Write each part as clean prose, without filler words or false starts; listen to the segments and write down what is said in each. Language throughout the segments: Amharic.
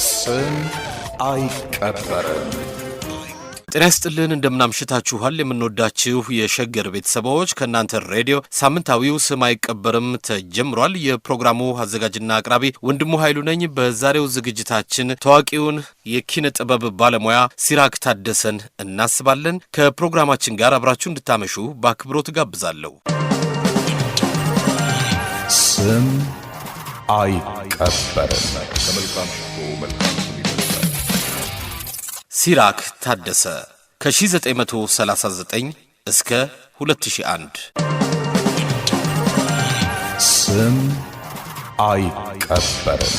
ስም አይቀበርም። ጤና ይስጥልን እንደምናምሽታችኋል የምንወዳችሁ የሸገር ቤተሰቦች ከናንተ ሬዲዮ ሳምንታዊው ስም አይቀበርም ተጀምሯል። የፕሮግራሙ አዘጋጅና አቅራቢ ወንድሙ ኃይሉ ነኝ። በዛሬው ዝግጅታችን ታዋቂውን የኪነ ጥበብ ባለሙያ ሲራክ ታደሰን እናስባለን። ከፕሮግራማችን ጋር አብራችሁ እንድታመሹ በአክብሮት ጋብዛለሁ። ስም አይቀበርም። ሲራክ ታደሰ ከ1939 እስከ 2001 ስም አይቀበርም።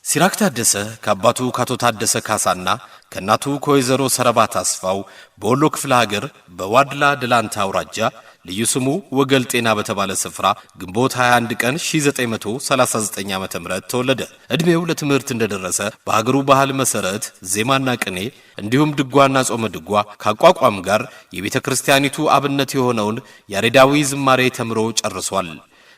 ሲራክ ታደሰ ከአባቱ ካቶ ታደሰ ካሳና ከናቱ ከወይዘሮ ሰረባት አስፋው በወሎ ክፍለ ሀገር በዋድላ ደላንታ አውራጃ ልዩ ስሙ ወገል ጤና በተባለ ስፍራ ግንቦት 21 ቀን 1939 ዓ.ም ተወለደ። እድሜው ለትምህርት እንደደረሰ በሀገሩ ባህል መሰረት ዜማና ቅኔ እንዲሁም ድጓና ጾመ ድጓ ካቋቋም ጋር የቤተ ክርስቲያኒቱ አብነት የሆነውን ያሬዳዊ ዝማሬ ተምሮ ጨርሷል።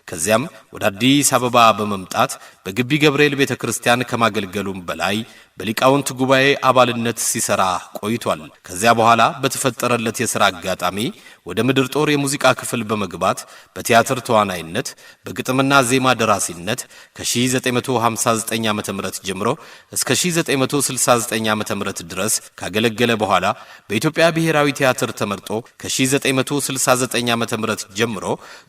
ከዚያም ወደ አዲስ አበባ በመምጣት በግቢ ገብርኤል ቤተ ክርስቲያን ከማገልገሉም በላይ በሊቃውንት ጉባኤ አባልነት ሲሰራ ቆይቷል። ከዚያ በኋላ በተፈጠረለት የሥራ አጋጣሚ ወደ ምድር ጦር የሙዚቃ ክፍል በመግባት በቲያትር ተዋናይነት በግጥምና ዜማ ደራሲነት ከ1959 ዓ.ም ጀምሮ እስከ 1969 ዓ.ም ድረስ ካገለገለ በኋላ በኢትዮጵያ ብሔራዊ ቲያትር ተመርጦ ከ1969 ዓ.ም ጀምሮ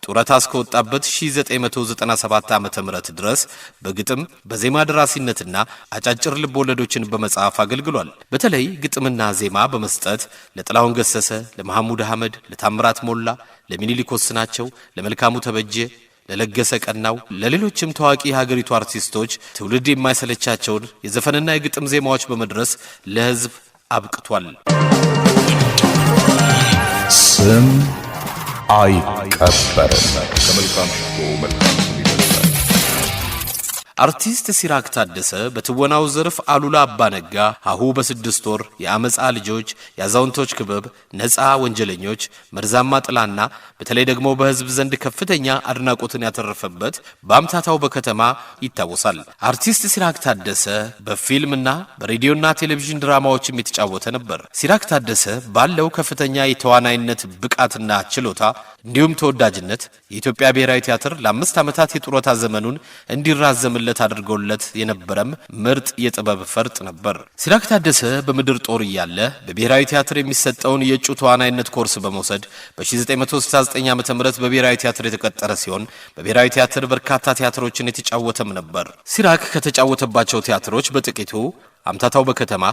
ጡረታ እስከወጣበት 1997 ዓ.ም ድረስ በግጥም በዜማ ደራሲነትና አጫጭር ልቦለዶችን በመጻፍ አገልግሏል። በተለይ ግጥምና ዜማ በመስጠት ለጥላሁን ገሰሰ፣ ለመሐሙድ አህመድ፣ ለታምራት ሞላ፣ ለሚኒሊክ ወስናቸው፣ ለመልካሙ ተበጀ፣ ለለገሰ ቀናው፣ ለሌሎችም ታዋቂ የሀገሪቱ አርቲስቶች ትውልድ የማይሰለቻቸውን የዘፈንና የግጥም ዜማዎች በመድረስ ለሕዝብ አብቅቷል። ስም አይቀበርም። አርቲስት ሲራክ ታደሰ በትወናው ዘርፍ አሉላ አባነጋ፣ ሀሁ በስድስት ወር፣ የአመጻ ልጆች፣ የአዛውንቶች ክበብ፣ ነፃ ወንጀለኞች፣ መርዛማ ጥላና በተለይ ደግሞ በህዝብ ዘንድ ከፍተኛ አድናቆትን ያተረፈበት በአምታታው በከተማ ይታወሳል። አርቲስት ሲራክ ታደሰ በፊልምና በሬዲዮና ቴሌቪዥን ድራማዎችም የተጫወተ ነበር። ሲራክ ታደሰ ባለው ከፍተኛ የተዋናይነት ብቃትና ችሎታ እንዲሁም ተወዳጅነት የኢትዮጵያ ብሔራዊ ቲያትር ለ5 ዓመታት የጡረታ ዘመኑን እንዲራዘምለት አድርጎለት የነበረም ምርጥ የጥበብ ፈርጥ ነበር። ሲራክ ታደሰ በምድር ጦር እያለ በብሔራዊ ቲያትር የሚሰጠውን የእጩ ተዋናይነት ኮርስ በመውሰድ በ1969 ዓ.ም በብሔራዊ ቲያትር የተቀጠረ ሲሆን በብሔራዊ ቲያትር በርካታ ቲያትሮችን የተጫወተም ነበር። ሲራክ ከተጫወተባቸው ቲያትሮች በጥቂቱ አምታታው በከተማ፣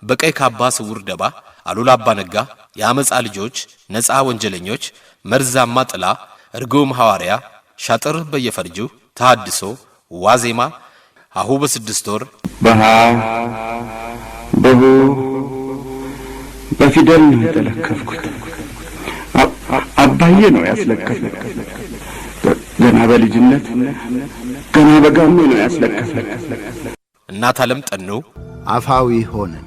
በቀይ ካባ ስውር ደባ፣ አሉላ አባነጋ፣ የአመጻ ልጆች፣ ነፃ ወንጀለኞች፣ መርዛማ ጥላ፣ እርጉም ሐዋርያ፣ ሻጥር በየፈርጁ፣ ተሐድሶ፣ ዋዜማ፣ ሀሁ በስድስት ወር፣ በሃ በሁ በፊደል ነው የተለከፍኩት። አባዬ ነው ያስለከፈኝ። ገና በልጅነት ገና በጋሜ ነው ያስለከፈኝ። እናት ዓለም ጠኑ አፋዊ ሆነን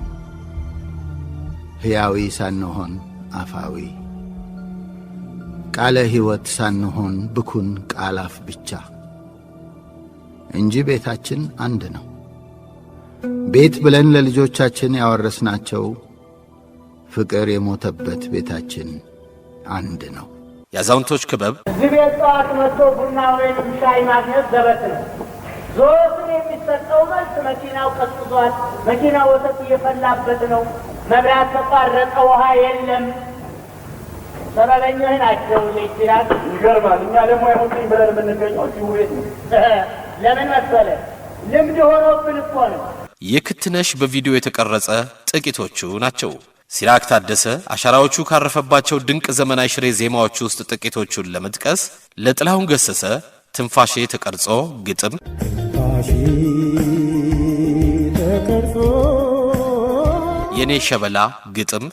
ሕያዊ ሳንሆን አፋዊ፣ ቃለ ሕይወት ሳንሆን ብኩን ቃላፍ ብቻ እንጂ ቤታችን አንድ ነው። ቤት ብለን ለልጆቻችን ያወረስናቸው ፍቅር የሞተበት ቤታችን አንድ ነው። የአዛውንቶች ክበብ እዚህ ቤት ጠዋት መጥቶ ቡና ወይም ሻይ ማግኘት ዘበት ነው። ዞትን የሚሰጠው መልስ መኪናው ቀዝቅዟል፣ መኪናው ወተት እየፈላበት ነው፣ መብራት ተቋረጠ፣ ውሃ የለም። ሰበበኞች ናቸው። ሲራክ ይገርማል። እኛ ደግሞ አይሆንኝ ብለን የምንገኘው እዚሁ ቤት ነው። ለምን መሰለ? ልምድ ሆኖብን እኮ ነው። የክትነሽ በቪዲዮ የተቀረጸ ጥቂቶቹ ናቸው። ሲራክ ታደሰ አሻራዎቹ ካረፈባቸው ድንቅ ዘመናዊ ሽሬ ዜማዎች ውስጥ ጥቂቶቹን ለመጥቀስ ለጥላሁን ገሰሰ ትንፋሼ ተቀርጾ ግጥም፣ የኔ ሸበላ ግጥም፣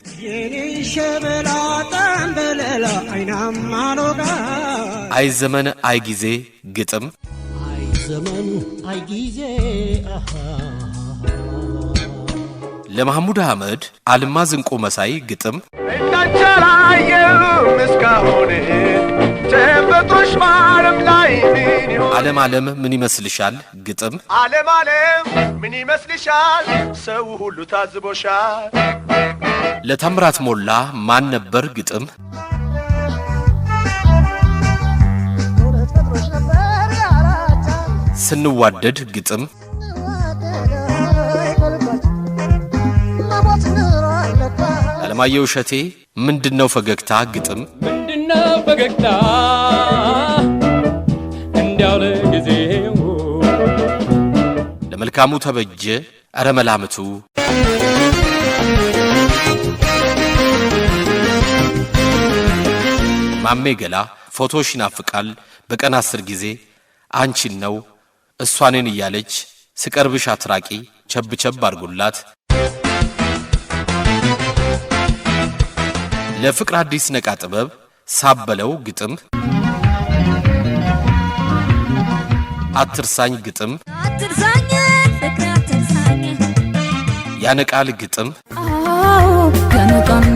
አይ ዘመን አይ ጊዜ ግጥም፣ ለመሐሙድ አህመድ አልማዝ እንቁ መሳይ ግጥም፣ ዓለም ዓለም ምን ይመስልሻል ግጥም ዓለም ዓለም ምን ይመስልሻል ሰው ሁሉ ታዝቦሻል ለታምራት ሞላ ማን ነበር ግጥም ስንዋደድ ግጥም አለማየሁ እሸቴ ምንድነው ፈገግታ ግጥም ምንድነው ፈገግታ እንዲያው ለጊዜው ለመልካሙ ተበጀ አረ መላምቱ ማሜ ገላ ፎቶሽ ይናፍቃል በቀን 10 ጊዜ አንቺን ነው እሷኔን እያለች ስቀርብሽ አትራቂ ቸብቸብ አርጉላት ለፍቅር አዲስ ነቃ ጥበብ ሳበለው ግጥም አትርሳኝ ግጥም አትርሳኝ ፍቅር አትርሳኝ ያነቃል ግጥም ከነቃን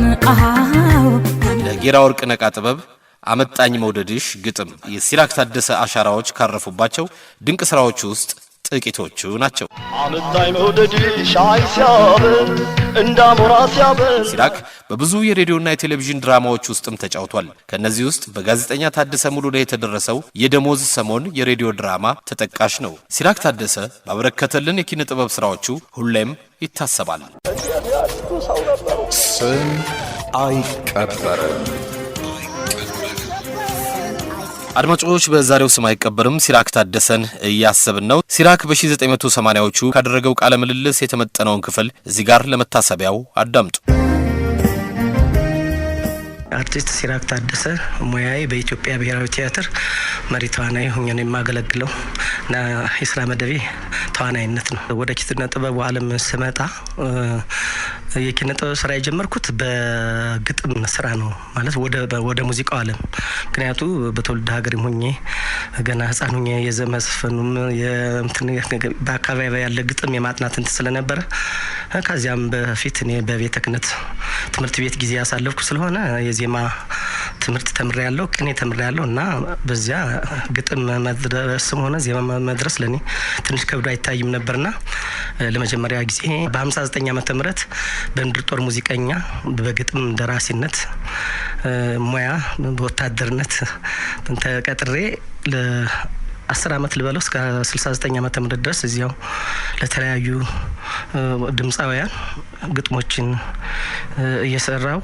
ለጌራ ወርቅ ነቃ ጥበብ አመጣኝ መውደድሽ ግጥም የሲራክ ታደሰ አሻራዎች ካረፉባቸው ድንቅ ስራዎች ውስጥ ጥቂቶቹ ናቸው። አመጣኝ መውደድሽ አይሲያበር እንዳሞራ ሲያበር ሲራክ በብዙ የሬዲዮና የቴሌቪዥን ድራማዎች ውስጥም ተጫውቷል። ከነዚህ ውስጥ በጋዜጠኛ ታደሰ ሙሉ ላይ የተደረሰው የደሞዝ ሰሞን የሬዲዮ ድራማ ተጠቃሽ ነው። ሲራክ ታደሰ ባበረከተልን የኪነ ጥበብ ስራዎቹ ሁሌም ይታሰባል። ስም አይቀበርም። አድማጮች በዛሬው ስም አይቀበርም ሲራክ ታደሰን እያሰብን ነው። ሲራክ በ1980ዎቹ ካደረገው ቃለ ምልልስ የተመጠነውን ክፍል እዚህ ጋር ለመታሰቢያው አዳምጡ። አርቲስት ሲራክ ታደሰ ሙያዬ በኢትዮጵያ ብሔራዊ ቲያትር መሪ ተዋናይ ሆኜ ነው የማገለግለው እና የስራ መደቤ ተዋናይነት ነው። ወደ ኪነ ጥበቡ ዓለም ስመጣ የኪነ ጥበብ ስራ የጀመርኩት በግጥም ስራ ነው ማለት ወደ ሙዚቃው ዓለም ምክንያቱ በትውልድ ሀገር ሆኜ ገና ህፃን ሆኜ የዘመዝፈኑም በአካባቢ ያለ ግጥም የማጥናት እንትን ስለነበረ ከዚያም በፊት እኔ በቤተ ክህነት ትምህርት ቤት ጊዜ ያሳለፍኩ ስለሆነ የዜማ ትምህርት ተምሬያለሁ ቅኔ ተምሬያለሁ እና በዚያ ግጥም መድረስም ሆነ ዜማ መድረስ ለኔ ትንሽ ከብዶ አይታይም ነበርና ለመጀመሪያ ጊዜ በ59 ዓመተ ምህረት በምድር ጦር ሙዚቀኛ በግጥም ደራሲነት ሙያ በወታደርነት ተቀጥሬ ለ10 ዓመት ልበለው እስከ 69 ዓመተ ምህረት ድረስ እዚያው ለተለያዩ ድምጻውያን ግጥሞችን እየሰራው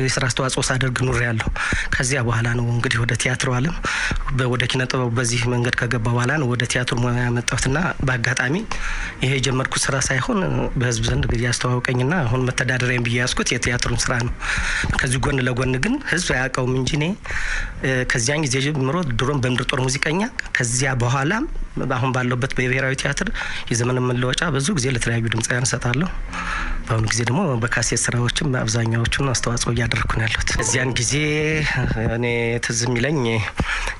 የስራ አስተዋጽኦ ሳደርግ ኑሬያለሁ። ከዚያ በኋላ ነው እንግዲህ ወደ ቲያትሩ ዓለም ወደ ኪነ ጥበቡ በዚህ መንገድ ከገባ በኋላ ነው ወደ ቲያትሩ ሙያ ያመጣሁትና በአጋጣሚ ይሄ የጀመርኩት ስራ ሳይሆን በህዝብ ዘንድ ያስተዋወቀኝና አሁን መተዳደሪያም ብያስኩት የቲያትሩን ስራ ነው። ከዚህ ጎን ለጎን ግን ህዝብ ያውቀውም እንጂ እኔ ከዚያን ጊዜ ጀምሮ ድሮም በምድር ጦር ሙዚቀኛ ከዚያ በኋላ አሁን ባለውበት በብሔራዊ ቲያትር የዘመን መለወጫ ብዙ ጊዜ ለተለያዩ ድምጻውያን ሰጣለሁ። በአሁኑ ጊዜ ደግሞ በካሴት ስራዎችም አብዛኛዎቹን አስተዋጽኦ እያደረኩ ነው ያለሁት። እዚያን ጊዜ እኔ ትዝ የሚለኝ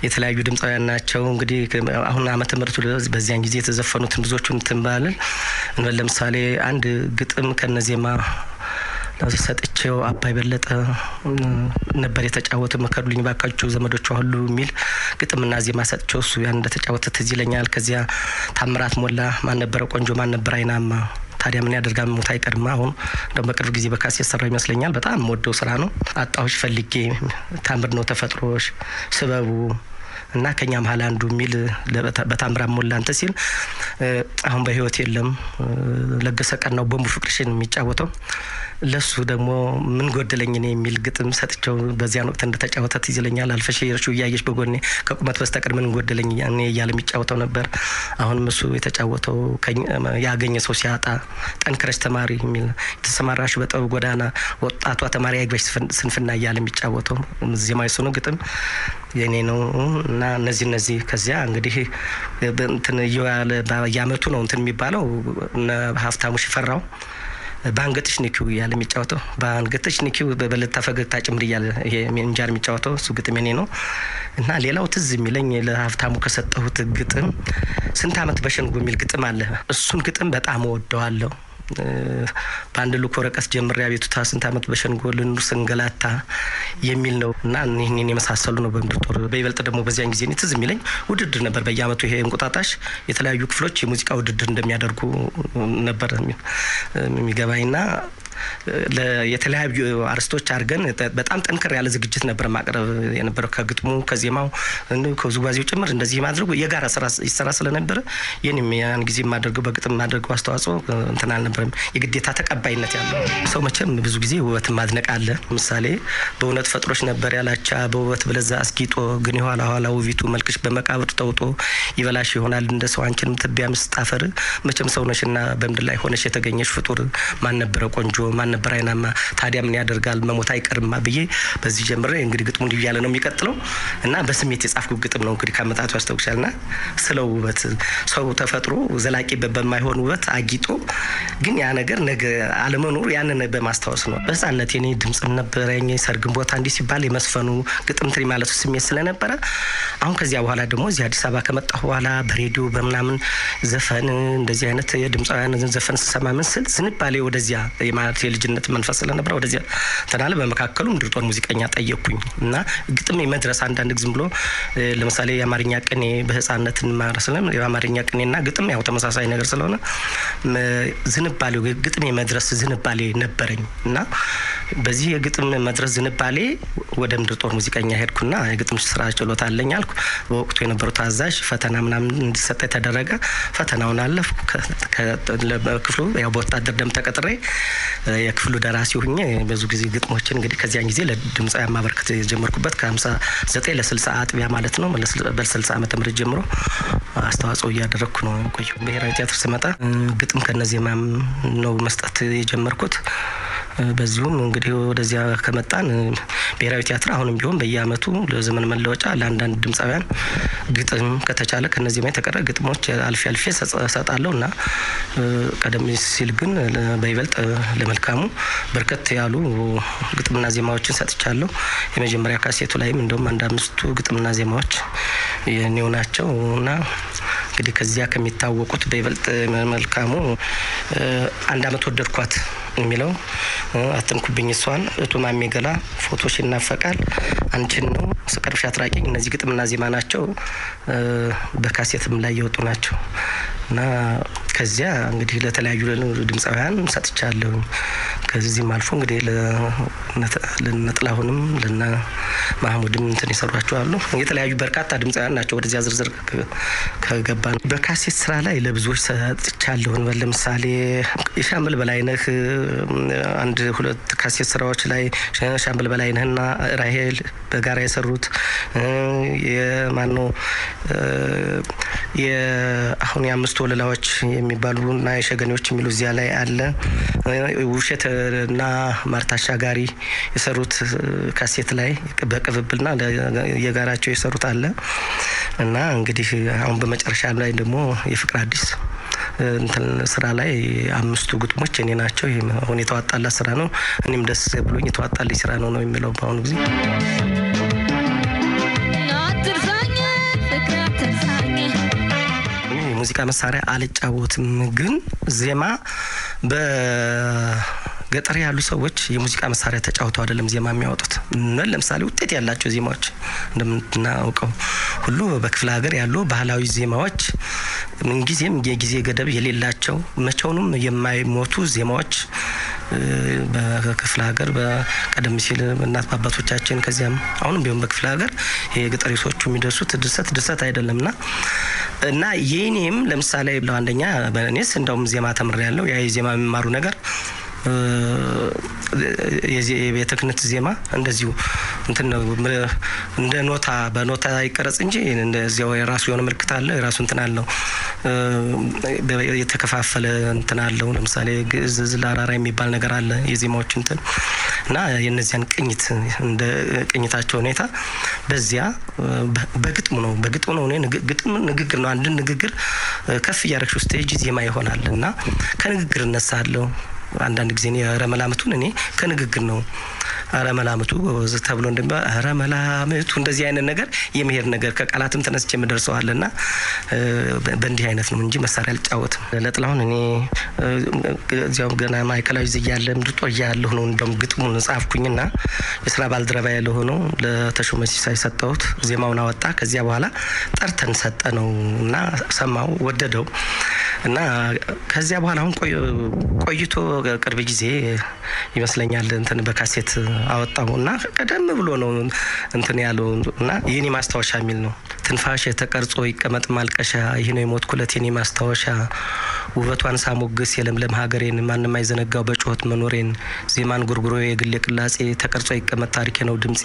የተለያዩ ድምጻውያን ናቸው። እንግዲህ አሁን ዓመተ ምህረቱ በዚያን ጊዜ የተዘፈኑትን ብዙዎቹን ትንባልን ለምሳሌ አንድ ግጥም ከነዜማ ሰጥቼው አባይ በለጠ ነበር የተጫወተው መከሩልኝ ባካችሁ ዘመዶቿ ሁሉ የሚል ግጥምና ዜማ ሰጥቼው እሱ ያን እንደተጫወተ ትዝ ይለኛል። ከዚያ ታምራት ሞላ ማን ነበር ቆንጆ ማን ነበር አይናማ ታዲያ ምን ያደርጋል ሞት አይቀርም አሁን እንደው በቅርብ ጊዜ በካሴት ሰራ ይመስለኛል። በጣም ወደው ስራ ነው። አጣሁሽ ፈልጌ ታምር ነው ተፈጥሮሽ ስበቡ እና ከኛ መሃል አንዱ ሚል በታምራት ሞላ እንተ ሲል አሁን በህይወት የለም ለገሰ ቀናው ቦምቡ ፍቅርሽን የሚጫወተው ለሱ ደግሞ ምን ጎደለኝ እኔ የሚል ግጥም ሰጥቼው በዚያን ወቅት እንደተጫወተ ትዝ ይለኛል። አልፈሽ የርሹ እያየሽ በጎኔ ከቁመት በስተቀር ምን ጎደለኝ እኔ እያለ የሚጫወተው ነበር። አሁን እሱ የተጫወተው ያገኘ ሰው ሲያጣ ጠንክረሽ ተማሪ የሚል ተሰማራሽ በጠብ ጎዳና ወጣቷ ተማሪ አይግበሽ ስንፍና እያለ የሚጫወተው ዜማው እሱ ነው። ግጥም የኔ ነው እና እነዚህ ከዚያ እንግዲህ እንትን ይያለ ያመቱ ነው እንትን የሚባለው ሀፍታሙ ሽፈራው ባንገትሽ ንኪው ያለ የሚጫወተው ባንገትሽ ንኪው በበለታ ፈገግታ ጭምር ያለ ይሄ እንጃር የሚጫወተው እሱ ግጥም የኔ ነው። እና ሌላው ትዝ የሚለኝ ለሀፍታሙ ከሰጠሁት ግጥም ስንት አመት በሸንጎ የሚል ግጥም አለ። እሱን ግጥም በጣም ወደዋለሁ። በአንድ ልኮ ወረቀት ጀምሬ አቤቱታ ስንት ዓመት በሸንጎ ልኑር ስንገላታ የሚል ነው እና ይህንን የመሳሰሉ ነው በምድር ጦር። በይበልጥ ደግሞ በዚያን ጊዜ ትዝ የሚለኝ ውድድር ነበር በየዓመቱ ይሄ እንቁጣጣሽ የተለያዩ ክፍሎች የሙዚቃ ውድድር እንደሚያደርጉ ነበር የሚገባኝና የተለያዩ አርስቶች አድርገን በጣም ጠንከር ያለ ዝግጅት ነበር ማቅረብ የነበረው ከግጥሙ ከዜማው ከውዝዋዜው ጭምር እንደዚህ ማድረግ የጋራ ስራ ይሰራ ስለነበረ የኔም ያን ጊዜ ማድረገው በግጥም ማድረገው አስተዋጽኦ እንትን አልነበረም የግዴታ ተቀባይነት ያለው ሰው መቼም ብዙ ጊዜ ውበት ማድነቅ አለ። ምሳሌ በእውነት ፈጥሮች ነበር ያላቻ በውበት ብለዛ አስጊጦ ግን የኋላ ኋላ ውቢቱ መልክሽ በመቃብር ተውጦ ይበላሽ ይሆናል እንደ ሰው አንቺንም ትቢያ ምስጣፈር መቼም ሰው ነሽና በምድር ላይ ሆነሽ የተገኘሽ ፍጡር ማን ነበረ ቆንጆ ማን ነበር አይናማ ታዲያ ምን ያደርጋል መሞት አይቀርማ ብዬ በዚህ ጀምሬ እንግዲህ ግጥሙ እንዲህ ያለ ነው የሚቀጥለው እና በስሜት የጻፍኩት ግጥም ነው እንግዲህ ከመጣቱ ያስተውሻልና ስለ ውበት ሰው ተፈጥሮ ዘላቂ በማይሆን ውበት አጊጦ ግን ያ ነገር ነገ አለመኖር ያንን በማስታወስ ነው። በዛነት የኔ ድምጽ ነበረኝ ሰርግም ቦታ እንዲህ ሲባል የመስፈኑ ግጥም ትሪ ማለት ስሜት ስለነበረ አሁን ከዚያ በኋላ ደግሞ እዚህ አዲስ አበባ ከመጣሁ በኋላ በሬዲዮ በመናምን ዘፈን እንደዚህ አይነት የድምጻውያን ዘፈን ስሰማ ምን ስል ዝንባሌ ወደዚያ የማለት የልጅነት መንፈስ ስለነበረ ወደዚያ ተናለ በመካከሉ ምድር ጦር ሙዚቀኛ ጠየቅኩኝ እና ግጥም የመድረስ አንዳንድ ግዝም ብሎ ለምሳሌ የአማርኛ ቅኔ በህፃነት ማረስለም የአማርኛ ቅኔና ግጥም ያው ተመሳሳይ ነገር ስለሆነ ዝንባሌው ግጥም የመድረስ ዝንባሌ ነበረኝ እና በዚህ የግጥም መድረስ ዝንባሌ ወደ ምድር ጦር ሙዚቀኛ ሄድኩና የግጥም ስራ ችሎታ አለኝ አልኩ። በወቅቱ የነበረው ታዛዥ ፈተና ምናምን እንዲሰጥ ተደረገ። ፈተናውን አለፍኩ። ክፍሉ ያው በወታደር ደም ተቀጥሬ የክፍሉ ደራሲ ሆኜ ብዙ ጊዜ ግጥሞችን እንግዲህ ከዚያን ጊዜ ለድምጻዊ ማበርከት የጀመርኩበት ከ59 ለ60 አጥቢያ ማለት ነው በ60 ዓመተ ምህረት ጀምሮ አስተዋጽኦ እያደረኩ ነው ቆየሁ። ብሔራዊ ቲያትር ስመጣ ግጥም ከነዜማም ነው መስጠት የጀመርኩት። በዚሁም እንግዲህ ወደዚያ ከመጣን ብሔራዊ ቲያትር አሁንም ቢሆን በየዓመቱ ለዘመን መለወጫ ለአንዳንድ ድምጻውያን ግጥም ከተቻለ ከነዚህ ላይ ተቀረ ግጥሞች አልፌ ሰጣለሁና ቀደም ሲል ግን በይበልጥ ለመልካሙ በርከት ያሉ ግጥምና ዜማዎችን ሰጥቻለሁ። የመጀመሪያ ካሴቱ ላይም እንደውም አንድ 5 ግጥምና ዜማዎች የኔው ናቸውና እንግዲህ ከዚያ ከሚታወቁት በይበልጥ መልካሙ አንድ አመት ወደድኳት የሚለው አትንኩብኝ እሷን እቱማሜ ገላ ፎቶሽ ይናፈቃል አንቺን ነው ስቀርብሽ አትራቂኝ እነዚህ ግጥምና ዜማ ናቸው። በካሴትም ላይ የወጡ ናቸው እና ከዚያ እንግዲህ ለተለያዩ ድምጻውያን ሰጥቻለሁ። ከዚህም አልፎ እንግዲህ ለነጥላሁንም ለና ማህሙድም እንትን ይሰሯቸው አሉ። የተለያዩ በርካታ ድምጻውያን ናቸው። ወደዚያ ዝርዝር ከገባን በካሴት ስራ ላይ ለብዙዎች ሰጥቻለሁ። ለምሳሌ የሻምበል በላይነህ አንድ 2 ካሴት ስራዎች ላይ ሻምበል በላይነህና ራሄል በጋራ የሰሩት የማነው የአሁን የአምስቱ ወለላዎች የሚባሉና የሸገኔዎች የሚሉ እዚያ ላይ አለ። ውብሸትና ማርታ አሻጋሪ የሰሩት ካሴት ላይ በቅብብልና የጋራቸው የሰሩት አለ እና እንግዲህ አሁን በመጨረሻ ላይ ደግሞ የፍቅር አዲስ ስራ ላይ 5 ግጥሞች እኔ ናቸው። ይሄ አሁን የተዋጣላ ስራ ነው። እኔም ደስ ብሎኝ የተዋጣልኝ ስራ ነው የሚለው በአሁኑ ጊዜ ሙዚቃ መሳሪያ አልጫወትም። ግን ዜማ በገጠር ያሉ ሰዎች የሙዚቃ መሳሪያ ተጫውተው አይደለም ዜማ የሚያወጡት። ለምሳሌ ውጤት ያላቸው ዜማዎች እንደምናውቀው ሁሉ በክፍለ ሀገር ያሉ ባህላዊ ዜማዎች ምንጊዜም የጊዜ ገደብ የሌላቸው መቼውንም የማይሞቱ ዜማዎች በክፍለ ሀገር በቀደም ሲል እናት አባቶቻችን ከዚያም አሁንም ቢሆን በክፍለ ሀገር የገጠሪሶቹ የሚደርሱት ድርሰት አይደለምና እና የኔም ለምሳሌ ለአንደኛ በእኔስ እንደውም ዜማ ተምሬያለሁ። ያ የዜማ የሚማሩ ነገር የቤተ ክህነት ዜማ እንደዚሁ እንትን ነው እንደ ኖታ በኖታ ይቀረጽ እንጂ እንደዚያው የራሱ የሆነ ምልክት አለ የራሱ እንትን አለው የተከፋፈለ እንትን አለው። ለምሳሌ ግዕዝ ለአራራ የሚባል ነገር አለ የዜማዎች እንትን እና የነዚያን ቅኝት እንደ ቅኝታቸው ሁኔታ በዚያ በግጥሙ ነው እኔ ግጥም ንግግር ነው። አንድ ንግግር ከፍ ያረክሽ ስቴጅ ዜማ ይሆናል እና ከንግግር እነሳለሁ። አንዳንድ ጊዜ የረመላምቱን እኔ ከንግግር ነው አረመላምቱ ተብሎ እንደሚባል አረመላምቱ እንደዚህ አይነት ነገር የመሄድ ነገር ከቃላትም ተነስቼ የምደርሰዋልና በእንዲህ አይነት ነው እንጂ መሳሪያ አልጫወትም። ለጥላሁን እኔ እዚያው ገና ማይከላዊ ዝያለ ምድጦ ያለው ነው እንደም ግጥሙን ጻፍኩኝና የስራ ባልደረባ ያለው ሆኖ ለተሾመ ሲሳይ ሰጠሁት። ዜማውን አወጣ። ከዚያ በኋላ ጠርተን ሰጠነውና ሰማው ወደደው እና ከዚያ በኋላ አሁን ቆይቶ ቅርብ ጊዜ ይመስለኛል እንትን በካሴት አወጣውና ቀደም ብሎ ነው እንትን ያለው እና የኔ ማስታወሻ የሚል ነው። ትንፋሽ ተቀርጾ ይቀመጥ ማልቀሻ ይሄ ነው የሞት ኩለት የኔ ማስታወሻ ውበቷን ሳሞግስ የለምለም ሀገሬን ማንንም አይዘነጋው በጮት መኖሬን ዜማን ጉርጉሮ የግል ቅላጼ ተቀርጾ ይቀመጥ ታሪኬ ነው ድምጼ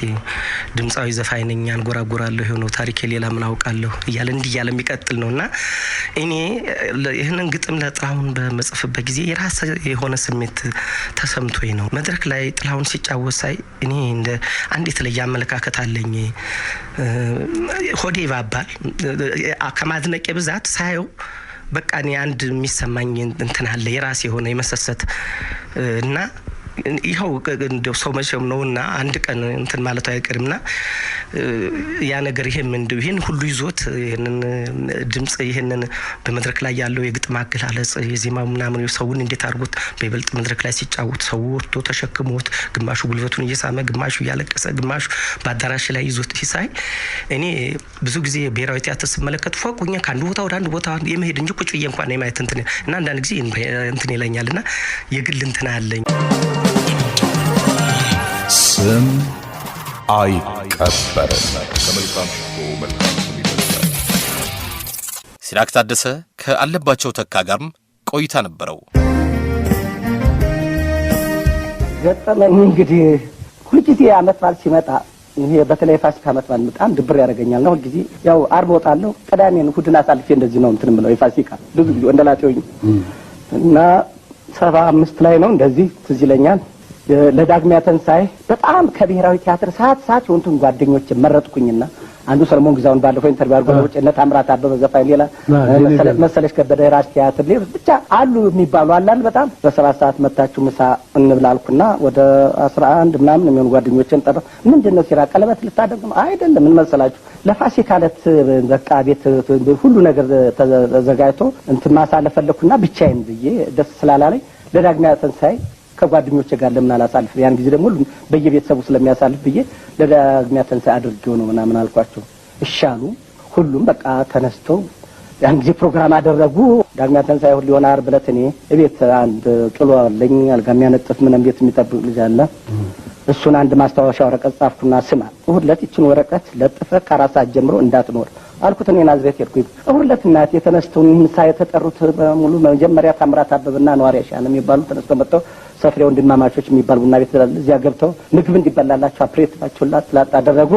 ድምጻዊ ዘፋኝ ነኝ አንጎራጎራለሁ ይሄ ነው ታሪኬ ሌላ ምን አውቃለሁ እያለ እንዲያለ የሚቀጥል ነውና እኔ ይሄንን ግጥም ለጥላሁን በመጽፈበት ጊዜ የራስ የሆነ ስሜት ተሰምቶኝ ነው። መድረክ ላይ ጥላሁን ሲጫወት ሳይ እኔ እንደ አንድ የተለየ አመለካከት አለኝ። ሆዴ ይባባል ከማድነቄ ብዛት ሳየው በቃ እኔ አንድ የሚሰማኝ እንትን አለ የራስ የሆነ የመሰሰት እና ይኸው እንደው ሰው መቼም ነውና አንድ ቀን እንትን ማለት አይቀርምና ያ ነገር ይሄም እንደው ይሄን ሁሉ ይዞት ይሄንን ድምጽ ይሄንን በመድረክ ላይ ያለው የግጥም አገላለጽ የዜማው ምናምን ሰውን እንዴት አድርጎት በይበልጥ መድረክ ላይ ሲጫወት ሰው ወርዶ ተሸክሞት ግማሹ ጉልበቱን እየሳመ ግማሹ እያለቀሰ ግማሹ በአዳራሽ ላይ ይዞት ሲሳይ እኔ ብዙ ጊዜ ብሔራዊ ቲያትር ስመለከት ፎቁኛ ከአንድ ቦታ ወደ አንድ ቦታ የመሄድ እንጂ ቁጭ ብዬ እንኳን የማየት እንትን እና አንዳንድ ጊዜ እንትን ይለኛልና የግል እንትን አለኝ። ስም አይቀበርም። ከመልካም ስም ይበልጣል። ሲራክ ታደሰ ከአለባቸው ተካ ጋርም ቆይታ ነበረው። ገጠመኝ እንግዲህ ሁልጊዜ ዓመት በዓል ሲመጣ ይሄ በተለይ ፋሲካ ዓመት በዓል በጣም ድብር ያደርገኛል ነው። ሁልጊዜ ያው ዓርብ ወጣለሁ፣ ቅዳሜን እሑድን አሳልፌ እንደዚህ ነው እንትን የምለው የፋሲካ ብዙ ጊዜ ወንደላጤውኝ እና 75 ላይ ነው እንደዚህ ትዝ ይለኛል። ለዳግሚያ ተንሳኤ በጣም ከብሔራዊ ቲያትር ሰዓት የሆኑትን ጓደኞች መረጥኩኝና አንዱ ሰለሞን ግዛውን ባለፈው ኢንተርቪው አድርጎ ወጭነት አምራት አበበ ዘፋኝ ሌላ መሰለሽ ከበደ ራስ ቲያትር ሌላ ብቻ አሉ የሚባሉ አላል በጣም በ7 ሰዓት መጣችሁ ምሳ እንብላልኩና ወደ 11 ምናምን የሚሆኑ ጓደኞችን ጠራ። ምንድነው ሲራ ቀለበት ልታደርጉ ነው? አይደለም ምን መሰላችሁ ለፋሲካ ዕለት በቃ ቤት ሁሉ ነገር ተዘጋጅቶ እንትን ማሳለፍ ፈለኩና ብቻዬን ብዬ ደስ ስላላለኝ ለዳግሚያ ተንሳኤ ከጓደኞቼ ጋር ለምን አላሳልፍ ያን ጊዜ ደግሞ በየቤተሰቡ ስለሚያሳልፍ ብዬ ለዳግሚያ ተንሳኤ አድርጌው ነው ምናምን አልኳቸው። እሻሉ ሁሉም በቃ ተነስተው ያን ጊዜ ፕሮግራም አደረጉ። ዳግሚያ ተንሳኤ ሁሉ ሊሆን ዓርብ ዕለት እኔ እቤት አንድ ጥሎ አለኝ አልጋ የሚያነጥፍ ምንም ቤት የሚጠብቅ ልጅ አለ። እሱን አንድ ማስታወሻ ወረቀት ጻፍኩና ስማ እሑድ ዕለት ይችን ወረቀት ለጥፈ ከ4 ሰዓት ጀምሮ እንዳትኖር አልኩት። እኔ ናዝሬት ሄድኩኝ። እሑድ ዕለት እናቴ የተነስተው ምሳ የተጠሩት በሙሉ መጀመሪያ ታምራት አበበና ነዋሪ ያሻለ የሚባሉ ተነስተው መጥተው ሰፍሬው እንድማማቾች የሚባል ቡና ቤት እዚያ ገብተው ምግብ እንዲበላላቸው አፕሬትባቸው ላጥ አደረጉ።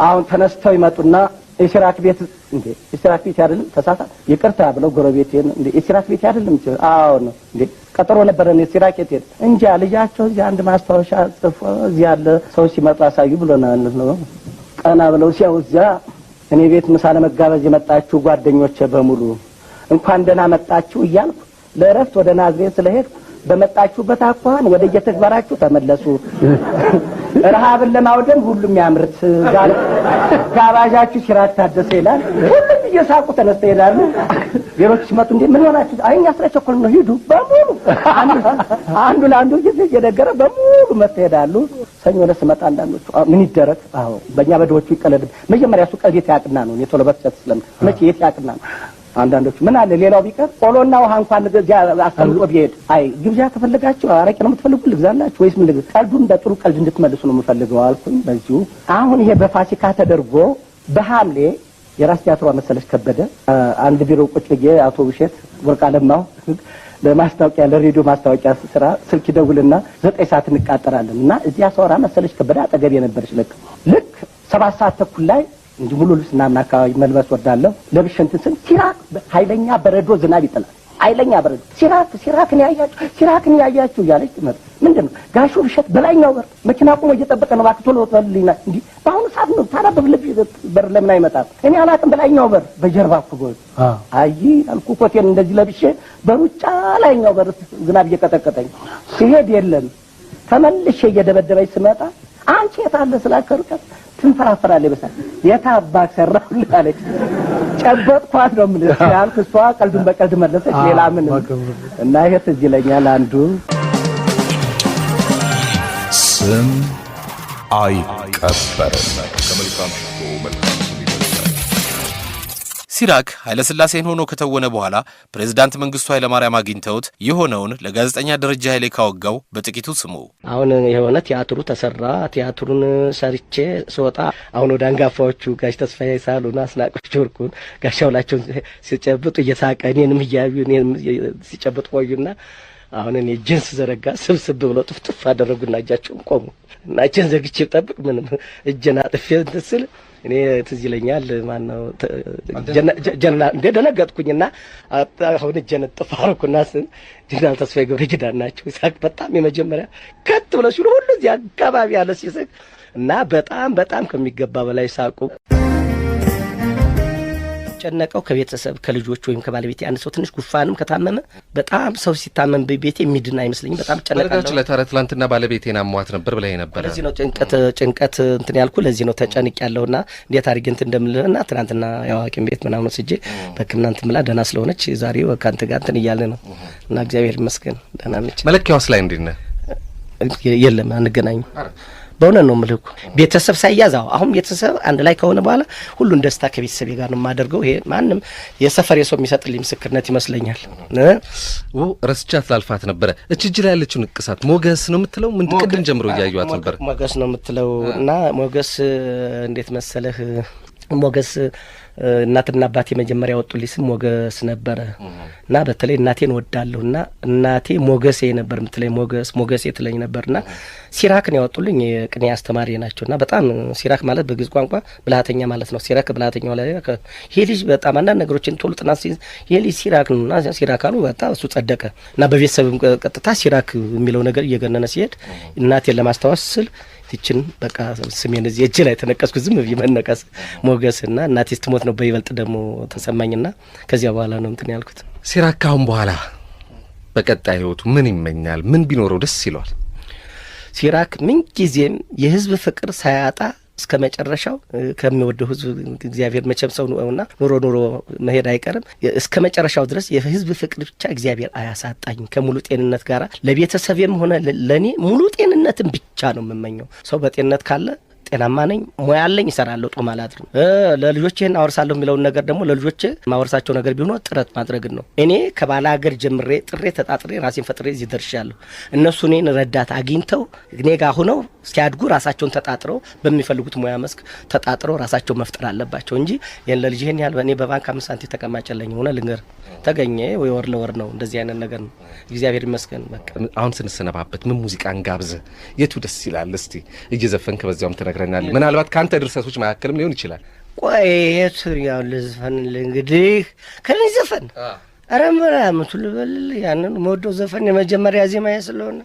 አሁን ተነስተው ይመጡና የሲራክ ቤት እንዴ የሲራክ ቤት አይደለም ተሳሳ ይቅርታ ብለው ጎረቤቴን እንዴ የሲራክ ቤት አይደለም አዎ ነው እንዴ ቀጠሮ ነበረን የሲራክ ቤት እንጂ ልጃቸው እዚህ አንድ ማስታወሻ ጽፎ እዚህ ያለ ሰው ሲመጣ አሳዩ ብሎናል ነው። ቀና ብለው ሲያው እዚያ እኔ ቤት ምሳ ለመጋበዝ የመጣችሁ ጓደኞቼ በሙሉ እንኳን ደህና መጣችሁ እያልኩ ለእረፍት ወደ ናዝሬት ስለሄድኩ በመጣችሁበት አኳን ወደ የተግባራችሁ ተመለሱ። ረሃብን ለማውደም ሁሉም ያምርት ጋባዣችሁ ሲራክ ታደሰ ይላል። ሁሉም እየሳቁ ተነስተው ይሄዳሉ። ሌሎች ሲመጡ እንዴ ምን ሆናችሁ? አይኛ ስለቸኮል ነው ሂዱ በሙሉ አንዱ ለአንዱ ጊዜ እየነገረ በሙሉ መጥተው ይሄዳሉ። ሰኞ ዕለት ስመጣ አንዳንዶቹ ምን ይደረግ አዎ በእኛ በድሆቹ ይቀለድ መጀመሪያ እሱ ቀልቤት ያቅና ነው የቶሎ በተሰጥ ስለም መቼ የት ያቅና ነው። አንዳንዶቹ ምን አለ ሌላው ቢቀር ቆሎና ውሃ እንኳን ለዚያ አስቀምጦ ቢሄድ አይ ግብዣ ተፈልጋችሁ አረቄ ነው የምትፈልጉ ልግዛላችሁ ወይስ ምን ልግዛ? ቀልዱን በጥሩ ቀልድ እንድትመልሱ ነው የምፈልገው አልኩኝ። በዚሁ አሁን ይሄ በፋሲካ ተደርጎ በሐምሌ የራስ ቲያትሯ መሰለሽ ከበደ አንድ ቢሮ ቁጭ ብዬ አቶ ብሸት ወርቅ አለማው ለማስታወቂያ ለሬዲዮ ማስታወቂያ ስራ ስልክ ይደውልና 9 ሰዓት እንቃጠራለን እና እዚያ ሰውራ መሰለሽ ከበደ አጠገብ የነበረች ልክ 7 ሰዓት ተኩል ላይ እንጂ ሙሉ ልብስና አካባቢ መልበስ ወዳለሁ ለብሸንትን ስን ሲራክ ኃይለኛ በረዶ ዝናብ ይጥላል። ኃይለኛ በረዶ ሲራክን ያያችሁ እያለች ትመጣ ምንድነው ጋሹ ብሸት በላይኛው በር መኪና ቆሞ እየጠበቀ ነው እባክህ ቶሎ ወጣልኝና እንዴ በአሁኑ ሰዓት ነው ታዲያ በልብ በር ለምን አይመጣም? እኔ አላውቅም በላይኛው በር በጀርባ እኮ አይ አልኩ ኮቴን እንደዚህ ለብሼ በሩጫ ላይኛው በር ዝናብ እየቀጠቀጠኝ ሲሄድ የለም ተመልሼ እየደበደበኝ ስመጣ አንቺ የታለ ስላከሩት ትንፈራፈራለች በሳ የታባክ ሰራሁልህ አለች። ጨበጥኳት ነው የምልህ ያልኩ እሷ ቀልዱን በቀልድ መለሰች። ሌላ ምን እና ይሄ ትዝ ይለኛል አንዱ ስም አይቀበርም። ከመልካም ሽቶ መልካም ስም ይበልጣል። ሲራክ ኃይለሥላሴን ሆኖ ከተወነ በኋላ ፕሬዝዳንት መንግስቱ ኃይለማርያም አግኝተውት የሆነውን ለጋዜጠኛ ደረጃ ኃይሌ ካወጋው በጥቂቱ ስሙ። አሁን የሆነ ቲያትሩ ተሰራ። ቲያትሩን ሰርቼ ስወጣ አሁን ወደ አንጋፋዎቹ ጋሽ ተስፋዬ ሳሉና አስናቆች ወርቁን ጋሻውላቸውን ሲጨብጡ እየሳቀ እኔንም እያዩ እኔንም ሲጨብጡ ቆዩና አሁን እኔ ጅንስ ዘረጋ ስብስብ ብሎ ጥፍጥፍ አደረጉና እጃቸውን ቆሙ እና እጄን ዘግቼ ጠብቅ ምንም እጄን አጥፌ እንትን ስል እኔ ትዝ ይለኛል ማነው እንደ ደነገጥኩኝና አሁን እጄን ጥፍ አደረኩና ጀነራል ተስፋዬ ገብረ ኪዳን ናቸው። ይሳቅ በጣም የመጀመሪያ ከት ብለው ሲሉ ሁሉ እዚህ አካባቢ ያለ ሲስቅ እና በጣም ከሚገባ በላይ ሳቁ። ጨነቀው ከቤተሰብ ከልጆች ወይም ከባለቤት አንድ ሰው ትንሽ ጉፋንም ከታመመ በጣም ሰው ሲታመም በቤቴ የሚድን አይመስለኝም። በጣም ጨነቀው። ለጋችሁ ለታረትላንትና ባለቤቴና አሟት ነበር ብለህ ነበር። ለዚህ ነው ጭንቀት እንትን ያልኩ። ለዚህ ነው ተጨንቅ ያለውና እንዴት አድርጌ እንትን እንደምልህና ትናንትና ያው ሐኪም ቤት ምናምን ወስጄ በሕክምና እንትን ብላ ደህና ስለሆነች ዛሬ ካንተ ጋር እንትን እያለ ነው እና እግዚአብሔር ይመስገን ደህና ነች። መለኪያውስ ላይ እንዴት ነህ? የለም አንገናኝም። በእውነት ነው የምልህ እኮ ቤተሰብ ሳይያዛው አሁን ቤተሰብ አንድ ላይ ከሆነ በኋላ ሁሉን ደስታ ከቤተሰቤ ጋር ነው የማደርገው። ይሄ ማንም የሰፈር የሰው የሚሰጥልኝ ምስክርነት ይመስለኛል። ረስቻት ላልፋት ነበረ። እጅ ላይ ያለችው ንቅሳት ሞገስ ነው የምትለው? ምን ቅድም ጀምሮ እያዩዋት ነበር። ሞገስ ነው የምትለው እና ሞገስ እንዴት መሰለህ ሞገስ እናትና አባቴ መጀመሪያ ያወጡልኝ ስም ሞገስ ነበረ እና በተለይ እናቴን ወዳለሁ እና እናቴ ሞገሴ ነበር የምትለኝ። ሞገሴ ትለኝ ነበርና ሲራክን ያወጡልኝ የቅኔ አስተማሪ ናቸውና በጣም ሲራክ ማለት በግዕዝ ቋንቋ ብልሃተኛ ማለት ነው። ሲራክ ብልሃተኛው ላይ ይሄ ልጅ በጣም አንዳንድ ነገሮችን ቶሎ ጥናት ይሄ ልጅ ሲራክ ነው እና ሲራክ አሉ። በጣም እሱ ጸደቀ እና በቤተሰብ ቀጥታ ሲራክ የሚለው ነገር እየገነነ ሲሄድ እናቴን ለማስታወስ ስል ይችን በቃ ስሜን እዚህ እጅ ላይ ተነቀስኩ። ዝም ብዬ መነቀስ ሞገስና እናቴ ስትሞት ነው በይበልጥ ደግሞ ተሰማኝና ከዚያ በኋላ ነው እንትን ያልኩት። ሲራክ ካሁን በኋላ በቀጣይ ህይወቱ ምን ይመኛል? ምን ቢኖረው ደስ ይለዋል? ሲራክ ምን ጊዜም የህዝብ ፍቅር ሳያጣ እስከ መጨረሻው ከሚወደው ህዝብ እግዚአብሔር መቼም ሰው ነውና ኑሮ መሄድ አይቀርም። እስከ መጨረሻው ድረስ የህዝብ ፍቅር ብቻ እግዚአብሔር አያሳጣኝ። ከሙሉ ጤንነት ጋር ለቤተሰቤም ሆነ ለኔ ሙሉ ጤንነትን ብቻ ነው የምመኘው። ሰው በጤንነት ካለ ጤናማ ነኝ፣ ሙያ አለኝ፣ እሰራለሁ፣ ጦም አላድርም። ለልጆቼ ይሄን አወርሳለሁ የሚለው ነገር ደግሞ ለልጆቼ ማወርሳቸው ነገር ቢሆን ጥረት ማድረግን ነው። እኔ ከባለ ሀገር ጀምሬ ጥሬ ተጣጥሬ ራሴን ፈጥሬ እዚህ ደርሻለሁ። እነሱ እኔን ረዳት አግኝተው እኔ ጋር ሆነው ሲያድጉ ራሳቸውን ተጣጥረው በሚፈልጉት ሙያ መስክ ተጣጥረው ራሳቸው መፍጠር አለባቸው እንጂ ይሄን ለልጅ ይሄን ያህል እኔ በባንክ 5 ሳንቲም ተቀማጨለኝ ሆነ ልንገር ተገኘ ወይ ወር ለወር ነው። እንደዚህ አይነት ነገር ነው። እግዚአብሔር ይመስገን። በቃ አሁን ስንሰነባበት ምን ሙዚቃን ጋብዘ የቱ ደስ ይላል? እስቲ እየዘፈንክ በዚያውም ትነግረናለህ። ምናልባት ካንተ ድርሰቶች መካከልም ሊሆን ይችላል። ቆይ የቱ ያው ልዝፈን እንግዲህ ከኔ ዘፈን አረ ምራምቱ ልበል ያንን ሞዶ ዘፈን የመጀመሪያ ዜማ ስለሆነ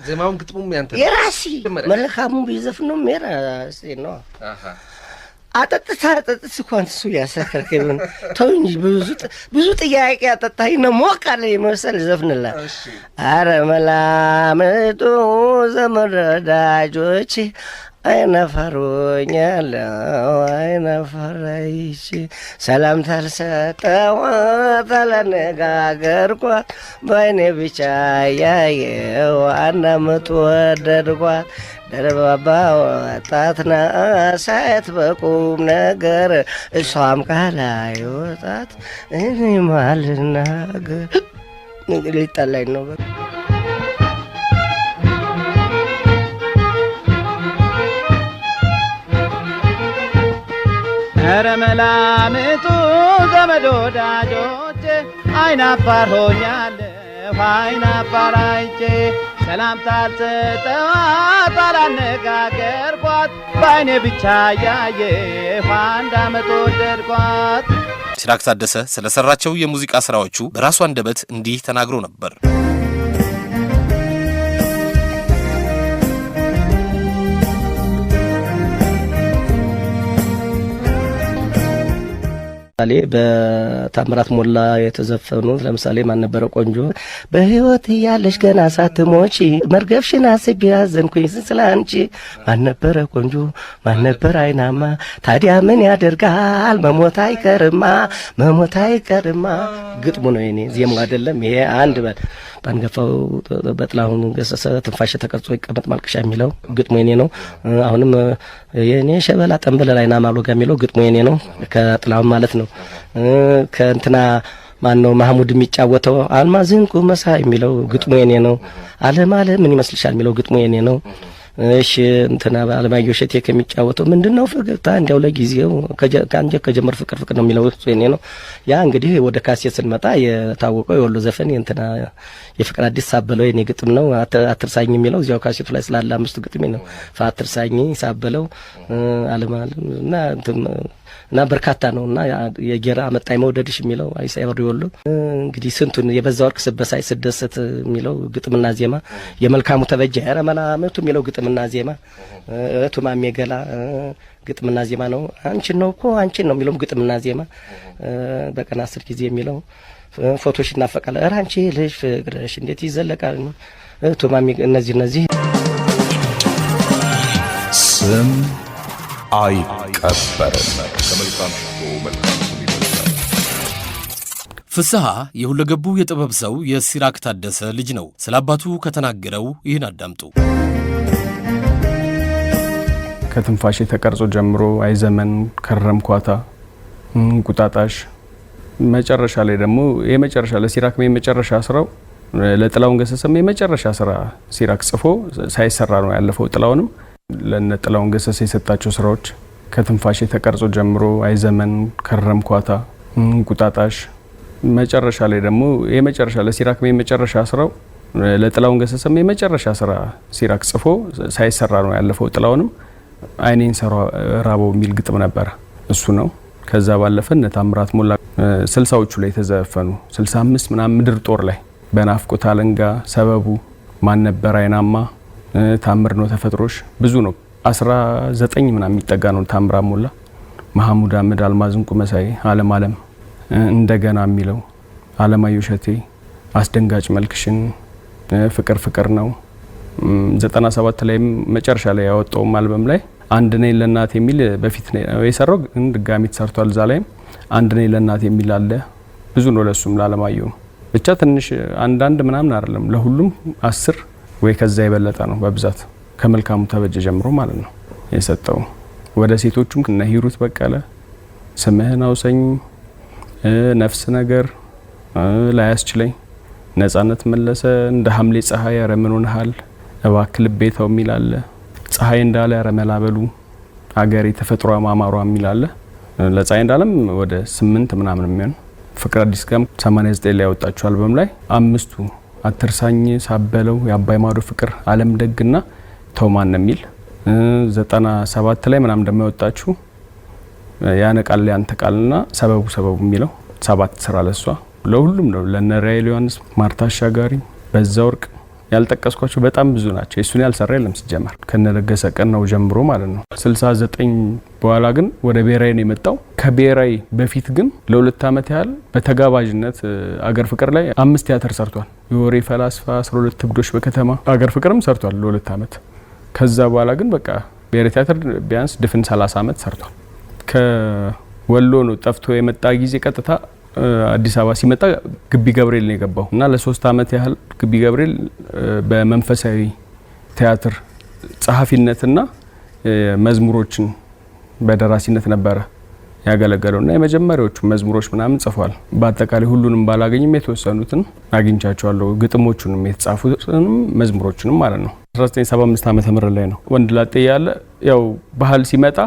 ዜማውን ግጥሙም ያንተ የራሲ መልካሙ ቢዘፍኑም የራሲ ነው። አጠጥታ እንኳን እሱ ያሰከርከኝ ተው እንጂ ብዙ ጥያቄ አጠጣኝ ነው ሞቃለ ይመስል ዘፍንላ። አረ መላምጡ ዘመረዳጆች አይነፈሩኛለው አይነፈራይች ሰላምታ አልሰጠኋት አላነጋገርኳት በአይኔ ብቻ ያየው አንድ አመት ወደድኳት። ደረባባ ወጣትና ሳያት በቁም ነገር እሷም ካላይ ወጣት እኔ ማልናገር ሊጠላኝ ነው። ኧረ መላምቱ ዘመድ ወዳጆቼ አይናፋር ሆኛለሁ አይናፋር አይቼ ሰላምታ አልሰጠኋት አላነጋገርኳት በአይኔ ብቻ ያየሁ አንድ አመት ወደድኳት። ሲራክ ታደሰ ስለሰራቸው የሙዚቃ ስራዎቹ በራሱ አንደበት እንዲህ ተናግሮ ነበር። በታምራት ሞላ የተዘፈኑት ለምሳሌ ማን ነበረ ቆንጆ በህይወት ያለሽ ገና ሳትሞቺ መርገፍሽን አስቤ ያዘንኩኝ ስላንቺ ማን ነበረ ቆንጆ ማን ነበረ አይናማ ታዲያ ምን ያደርጋል መሞት አይቀርማ ግጥሙ ነው የኔ ዜማው አይደለም ይሄ አንድ ባንገፋው በጥላሁን ገሰሰ ትንፋሽ ተቀርጾ ይቀመጥ ማልቀሻ የሚለው ግጥሙ የኔ ነው አሁንም የኔ ሸበላ ጠንበለ ላይ ናማሎጋ የሚለው ግጥሙ የኔ ነው ከጥላሁን ማለት ነው ከእንትና ማነው ማህሙድ የሚጫወተው አልማዝንቁ መሳይ የሚለው ግጥሙ የኔ ነው ዓለም ምን ይመስልሻል የሚለው ግጥሙ የኔ ነው እሺ እንትና አለማየሁ እሸቴ ከሚጫወተው ምንድነው ፈገግታ እንዲያው ለጊዜው ከጀመር ፍቅር ነው የሚለው የኔ ነው ያ እንግዲህ ወደ ካሴት ስንመጣ የታወቀው የወሎ ዘፈን እንትና የፍቅር አዲስ ሳበለው የኔ ግጥም ነው አትርሳኝ የሚለው እዚያው ካሴቱ ላይ ስላለ አምስቱ ግጥም ነው አትርሳኝ ሳበለው እና በርካታ ነውና የጌራ መጣይ መውደድሽ የሚለው አይሳይወር ይወሉ እንግዲህ ስንቱን የበዛ ወርቅ ስበሳይ ስደሰት የሚለው ግጥምና ዜማ የመልካሙ ተበጀ ያረመላመቱ የሚለው ግጥምና ዜማ ቱማም የገላ ግጥምና ዜማ ነው አንቺን ነው የሚለው ግጥምና ዜማ በቀን 10 ጊዜ የሚለው ፎቶሽ እናፈቃለ አንቺ ልጅ ፍቅርሽ እንዴት ይዘለቃል ቱማም እነዚህ ስም አይቀበርም ከመልካም ሽቶ መልካም ስም ይበልጣል። ፍስሐ የሁለገቡ የጥበብ ሰው የሲራክ ታደሰ ልጅ ነው። ስለ አባቱ ከተናገረው ይህን አዳምጡ። ከትንፋሽ ተቀርጾ ጀምሮ አይዘመን ከረምኳታ ቁጣጣሽ መጨረሻ ላይ ደግሞ የመጨረሻ ለሲራክ የመጨረሻ ስራው ለጥላውን ገሰሰም የመጨረሻ ስራ ሲራክ ጽፎ ሳይሰራ ነው ያለፈው ጥላውንም ለነጥላውን ገሰሰ የሰጣቸው ስራዎች ከትንፋሽ ተቀርጾ ጀምሮ አይዘመን ከረምኳታ ቁጣጣሽ መጨረሻ ላይ ደግሞ የመጨረሻ ለሲራክ የመጨረሻ ስራው ለጥላውን ገሰሰም የመጨረሻ ስራ ሲራክ ጽፎ ሳይሰራ ነው ያለፈው ጥላውንም አይኔን ሰራ ራበው የሚል ግጥም ነበር እሱ ነው ከዛ ባለፈ ታምራት ሞላ 60ዎቹ ላይ ተዘፈኑ 65 ምናምን ምድር ጦር ላይ በናፍቆት አለንጋ ሰበቡ ማን ነበር አይናማ ታምር ነው ተፈጥሮሽ ብዙ ነው 19 ምናምን የሚጠጋ ነው ታምራት ሞላ መሐሙድ አህመድ አልማዝንቁ መሳይ ዓለም እንደገና የሚለው አለማየሁ እሸቴ አስደንጋጭ መልክሽን ፍቅር ነው 97 ላይ መጨረሻ ላይ ያወጣው አልበም ላይ አንድ ነኝ ለናት የሚል በፊት ነው የሰራው ግን ድጋሚ ተሰርቷል እዛ ላይ አንድ ነኝ ለናት የሚል አለ ብዙ ነው ለሱም ለአለማየሁ ብቻ ትንሽ አንዳንድ ምናምን አይደለም ለሁሉም 10 ወይ ከዛ የበለጠ ነው በብዛት ከመልካሙ ተበጀ ጀምሮ ማለት ነው የሰጠው ወደ ሴቶቹም ከነ ሂሩት በቀለ ስምህን አውሰኝ ነፍስ ነገር ላይ ያስችለኝ ነጻነት መለሰ እንደ ሐምሌ ፀሐይ ያረምኑንሃል እባክህ ልቤታው የሚላለ ፀሐይ እንዳለ ያረመላበሉ አገሬ ተፈጥሮ ማማሯ የሚላለ ለፀሐይ እንዳለም ወደ 8 ምናምን የሚሆን ፍቅር አዲስ ጋር 89 ላይ ያወጣቸው አልበም ላይ አምስቱ አትርሳኝ ሳበለው የአባይ ማዶ ፍቅር ዓለም ደግና ተውማን የሚል 97 ላይ ምናምን ደግሞ ያወጣችሁ ያነቃል ያንተ ቃልና ሰበቡ የሚለው 7 ስራ ለሷ ለሁሉም ነው ለነራይል ዮሐንስ ማርታ አሻጋሪ በዛ ወርቅ ያልጠቀስኳቸው በጣም ብዙ ናቸው እሱን ያልሰራ የለም ሲጀመር ከነለገሰ ቀናው ጀምሮ ማለት ነው 69 በኋላ ግን ወደ ብሔራዊ ነው የመጣው ከብሔራዊ በፊት ግን ለ2 አመት ያህል በተጋባዥነት አገር ፍቅር ላይ 5 ቲያትር ሰርቷል የወሬ ፈላስፋ 12 ትብዶች በከተማ አገር ፍቅርም ሰርቷል ለ2 አመት ከዛ በኋላ ግን በቃ ብሔራዊ ቲያትር ቢያንስ ድፍን 30 አመት ሰርቷል ከወሎ ነው ጠፍቶ የመጣ ጊዜ ቀጥታ አዲስ አበባ ሲመጣ ግቢ ገብርኤል ነው የገባው እና ለ3 አመት ያህል ግቢ ገብርኤል በመንፈሳዊ ቲያትር ጸሐፊነትና መዝሙሮችን በደራሲነት ነበር ያገለገለውና የመጀመሪያዎቹ መዝሙሮች ምናምን ጽፏል በአጠቃላይ ሁሉንም ባላገኝም የተወሰኑትን አግኝቻቸዋለሁ ግጥሞቹንም የተጻፉትንም መዝሙሮቹንም ማለት ነው 1975 ዓመተ ምህረት ላይ ነው ወንድ ላጤ ያለ ያው ባህል ሲመጣ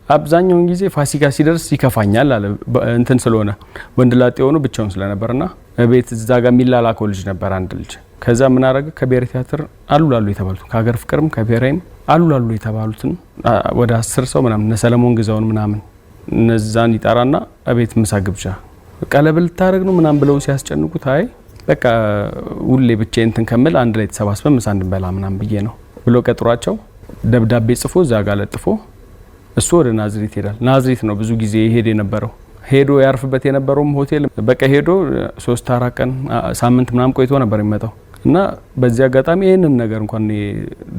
አብዛኛውን ጊዜ ፋሲካ ሲደርስ ይከፋኛል አለ እንትን ስለሆነ ወንድ ላጤ ሆኖ ብቻውን ስለነበርና ቤት እዛ ጋር ሚላላከው ልጅ ነበር አንድ ልጅ ከዛ ምን አረገ ከብሔራዊ ቲያትር አሉላሉ የተባሉት ከሀገር ፍቅርም ከብሔራዊም አሉላሉ የተባሉትን ወደ 10 ሰው ምናምን ሰለሞን ግዛውን ምናምን እነዛን ይጣራና አቤት ምሳ ግብዣ ቀለብል ታረግ ነው ምናምን ብለው ሲያስጨንቁት አይ በቃ ሁሌ ብቻ እንትን ከመል አንድ ላይ ተሰባስበን ምሳ እንበላ ምናምን ብዬ ነው ብሎ ቀጥሯቸው ደብዳቤ ጽፎ እዛ ጋር ለጥፎ እሱ ወደ ናዝሬት ይሄዳል ናዝሬት ነው ብዙ ጊዜ ይሄድ የነበረው ሄዶ ያርፍበት የነበረው ሆቴል በቃ ሄዶ 3-4 ቀን ሳምንት ምናምን ቆይቶ ነበር የሚመጣው እና በዚህ አጋጣሚ ይሄንን ነገር እንኳን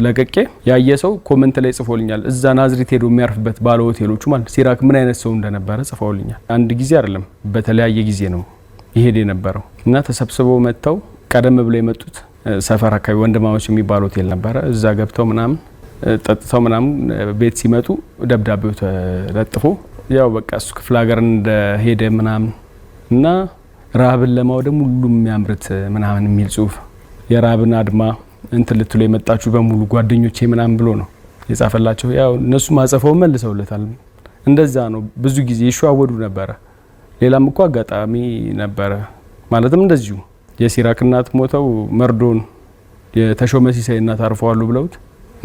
ለቀቄ ያየ ሰው ኮሜንት ላይ ጽፎልኛል። እዛ ናዝሬት ሄዶ የሚያርፍበት ባለ ሆቴሎቹ ማለት ሲራክ ምን አይነት ሰው እንደነበረ ጽፈውልኛል። አንድ ጊዜ አይደለም በተለያየ ጊዜ ነው ይሄድ የነበረው እና ተሰብስበው መጥተው ቀደም ብለው የመጡት ሰፈር አካባቢ ወንድማማች የሚባል ሆቴል ነበረ። እዛ ገብተው ምናምን ጠጥተው ምናምን ቤት ሲመጡ ደብዳቤው ተለጥፎ ያው በቃ እሱ ክፍለ ሀገር እንደሄደ ምናምን እና ረሃብን ለማውደም ሁሉም የሚያምርት ምናምን የሚል ጽሁፍ የረሃብን አድማ እንትን ልትሉ የመጣችሁ በሙሉ ጓደኞቼ ምናምን ብሎ ነው የጻፈላቸው። ያው እነሱ ማጸፈው መልሰውለታል። እንደዛ ነው ብዙ ጊዜ ይሸዋወዱ ነበረ። ሌላም እኮ አጋጣሚ ነበረ ማለትም እንደዚሁ የሲራክ እናት ሞተው መርዶን የተሾመ ሲሳይ እናት አርፈዋሉ ብለውት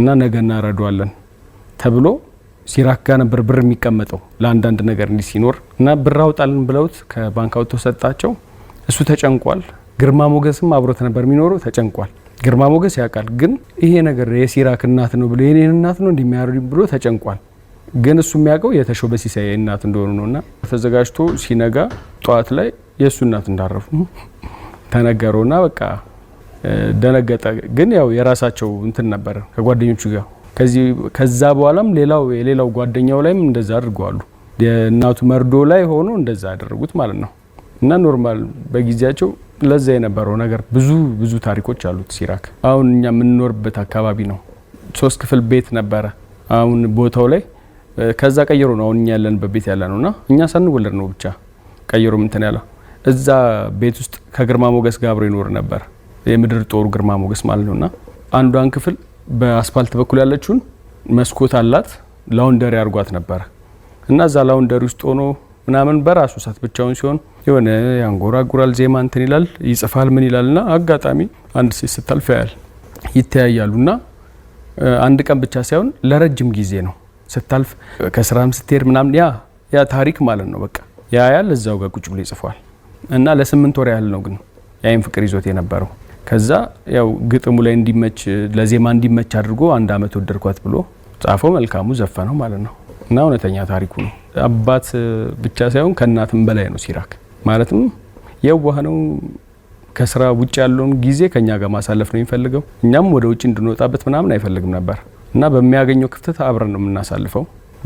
እና ነገ እናረዷለን ተብሎ ሲራክ ጋር ነበር ብር የሚቀመጠው ለአንዳንድ ነገር እንዲህ ሲኖር እና ብር አውጣልን ብለውት ከባንክ አውጥቶ ሰጣቸው። እሱ ተጨንቋል። ግርማ ሞገስም አብሮት ነበር የሚኖረው ተጨንቋል። ግርማ ሞገስ ያውቃል ግን ይሄ ነገር የሲራክ እናት ነው ብሎ የኔን እናት ነው እንደሚያረዱ ብሎ ተጨንቋል። ግን እሱ የሚያውቀው የተሾመ ሲሳይ እናት እንደሆኑ ነውና ተዘጋጅቶ ሲነጋ ጧት ላይ የሱ እናት እንዳረፉ ተነገረውና በቃ ደነገጠ። ግን ያው የራሳቸው እንትን ነበር ከጓደኞቹ ጋር ከዛ በኋላም የሌላው ጓደኛው ላይም እንደዛ አድርገዋሉ። የእናቱ መርዶ ላይ ሆኖ እንደዛ ያደረጉት ማለት ነው። እና ኖርማል በጊዜያቸው ለዛ የነበረው ነገር ብዙ ታሪኮች አሉት ሲራክ። አሁን እኛ የምንኖርበት አካባቢ ነው 3 ክፍል ቤት ነበረ። አሁን ቦታው ላይ ከዛ ቀይሮ ነው አሁን እኛ ያለንበት ቤት ያለ ነውና እኛ ሳንወለድ ነው ብቻ ቀይሮ እንትን ያለው እዛ ቤት ውስጥ ከግርማ ሞገስ ጋር አብሮ ይኖር ነበር። የምድር ጦሩ ግርማ ሞገስ ማለት ነውና አንዷን ክፍል በአስፋልት በኩል ያለችውን መስኮት አላት ላውንደሪ አርጓት ነበር እና እዛ ላውንደሪ ውስጥ ሆኖ ምናምን በራሱ ሰዓት ብቻውን ሲሆን የሆነ ያንጎራጉራል፣ ዜማ እንትን ይላል፣ ይጽፋል፣ ምን ይላልና አጋጣሚ አንድ ሴት ስታልፍ ይተያያሉና አንድ ቀን ብቻ ሳይሆን ለረጅም ጊዜ ነው ስታልፍ ከስራም ስትሄድ ምናምን ያ ታሪክ ማለት ነው። በቃ ያያል እዛው ጋር ቁጭ ብሎ ይጽፋል እና ለ8 ወር ያህል ነው ግን ያይን ፍቅር ይዞት የነበረው። ከዛ ያው ግጥሙ ላይ እንዲመች ለዜማ እንዲመች አድርጎ 1 አመት ወደድኳት ብሎ ጻፈው። መልካሙ ዘፈነው ማለት ነው እና እውነተኛ ታሪኩ ነው። አባት ብቻ ሳይሆን ከእናትም በላይ ነው ሲራክ። ማለትም የዋህ ነው። ከስራ ውጭ ያለውን ጊዜ ከኛ ጋር ማሳለፍ ነው የሚፈልገው። እኛም ወደ ውጭ እንድንወጣበት ምናምን አይፈልግም ነበር እና በሚያገኘው ክፍተት አብረን ነው የምናሳልፈው።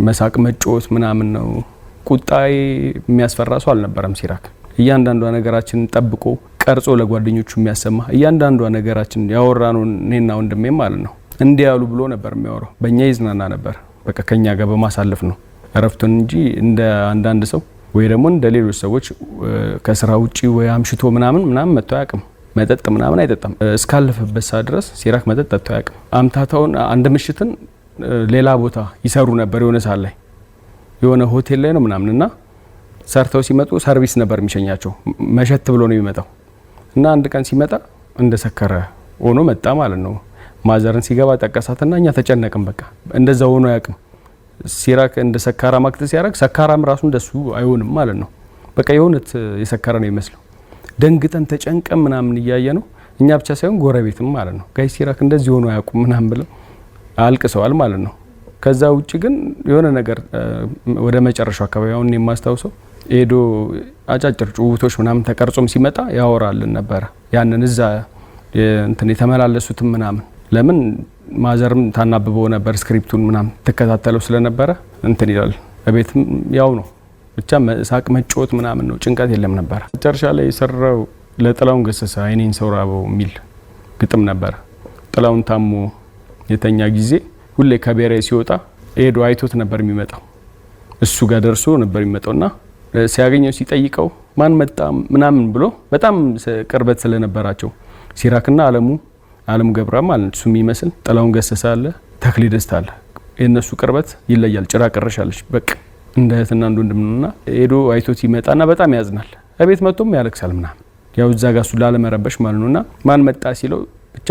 መሳቅ መጫወት ምናምን ነው። ቁጣይ የሚያስፈራ ሰው አልነበረም ሲራክ። እያንዳንዷ ነገራችንን ጠብቆ ቀርጾ ለጓደኞቹ የሚያሰማ እያንዳንዷ ነገራችን ያወራነው እኔና ወንድሜ ማለት ነው እንዲህ ያሉ ብሎ ነበር የሚያወራው። በእኛ ይዝናና ነበር። በቃ ከኛ ጋር በማሳለፍ ነው እረፍቱን እንጂ እንደ አንዳንድ ሰው ወይ ደግሞ እንደ ሌሎች ሰዎች ከስራ ውጪ ወይ አምሽቶ ምናምን መጥቶ አያውቅም። መጠጥ ምናምን አይጠጣም። እስካለፈበት ሰዓት ድረስ ሲራክ መጠጥ ጠጥቶ አያውቅም። አምታታውን አንድ ምሽትን ሌላ ቦታ ይሰሩ ነበር የሆነ ሰዓት ላይ የሆነ ሆቴል ላይ ነው ምናምንና ሰርተው ሲመጡ ሰርቪስ ነበር የሚሸኛቸው። መሸት ብሎ ነው የሚመጣው እና አንድ ቀን ሲመጣ እንደሰከረ ሆኖ መጣ ማለት ነው። ማዘርን ሲገባ ጠቀሳትና እኛ ተጨነቅን። በቃ እንደዛ ሆኖ አያውቅም ሲራክ። እንደ ሰካራም አክት ሲያደርግ ሰካራም ራሱ እንደሱ አይሆንም ማለት ነው። በቃ የሆነት የሰከረ ነው ይመስለው። ደንግጠን ተጨንቀን ምናምን እያየ ነው እኛ ብቻ ሳይሆን ጎረቤትም ማለት ነው ጋይ ሲራክ እንደዚህ ሆኖ አያውቁም ምናምን ብለው አልቅሰዋል ማለት ነው። ከዛ ውጪ ግን የሆነ ነገር ወደ መጨረሻው አካባቢ አሁን የማስታውሰው ሄዶ አጫጭር ጭውውቶች ምናምን ተቀርጾም ሲመጣ ያወራልን ነበር። ያንን እዛ እንትን የተመላለሱትም ምናምን ለምን ማዘርም ታናብበው ነበር ስክሪፕቱን ምናምን ተከታተለው ስለነበረ እንትን ይላል። በቤትም ያው ነው ብቻ ሳቅ መጫወት ምናምን ነው፣ ጭንቀት የለም ነበር። መጨረሻ ላይ የሰራው ለጥላውን ገሰሰ አይኔን ሰው ራበው የሚል ግጥም ነበር። ጥላውን ታሞ የተኛ ጊዜ ሁሌ ከቤሬ ሲወጣ ሄዶ አይቶት ነበር የሚመጣው። እሱ ጋር ደርሶ ነበር የሚመጣውና ሲያገኘው ሲጠይቀው ማን መጣ ምናምን ብሎ በጣም ቅርበት ስለነበራቸው ሲራክና አለሙ ገብራ ማለት እሱ የሚመስል ጥላውን ገሰሰ አለ፣ ተክሌ ደስታ አለ። የነሱ ቅርበት ይለያል። ጭራ ቀረሻለች በቃ እንደ እህትና እንደ ወንድምና ሄዶ አይቶት ይመጣና በጣም ያዝናል። እቤት መጥቶም ያለቅሳል ምናምን ያው እዛ ጋር እሱ ላለመረበሽ ማለት ነውና ማን መጣ ሲለው ብቻ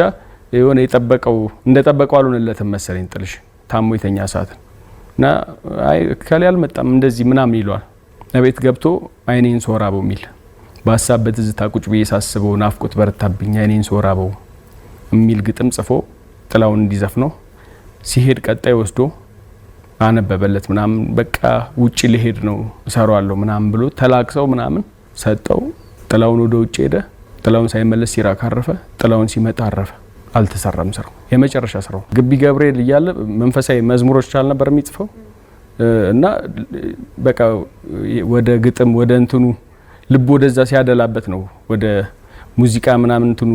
የሆነ የጠበቀው እንደጠበቀው አልሆነለትም መሰለኝ ጥልሽ ታሞ የተኛ ሰዓትና አይ ከላይ አልመጣም እንደዚህ ምናምን ይሏል። እቤት ገብቶ አይኔን ሶራበው የሚል በሀሳብ በትዝታ ቁጭ ብዬ ሳስበው ናፍቆት በረታብኝ አይኔን ሶራበው የሚል ግጥም ጽፎ ጥላውን እንዲዘፍነው ሲሄድ ቀጣይ ወስዶ አነበበለት ምናምን በቃ ውጪ ሊሄድ ነው እሰራዋለሁ ምናምን ብሎ ተላቅሰው ምናምን ሰጠው። ጥላውን ወደ ውጪ ሄደ። ጥላውን ሳይመለስ ሲራክ አረፈ። ጥላውን ሲመጣ አረፈ። አልተሰራም ስራው። የመጨረሻ ስራው ግቢ ገብርኤል እያለ መንፈሳዊ መዝሙሮች አልነበር የሚጽፈው እና በቃ ወደ ግጥም ወደ እንትኑ ልብ ወደዛ ሲያደላበት ነው ወደ ሙዚቃ ምናምን እንትኑ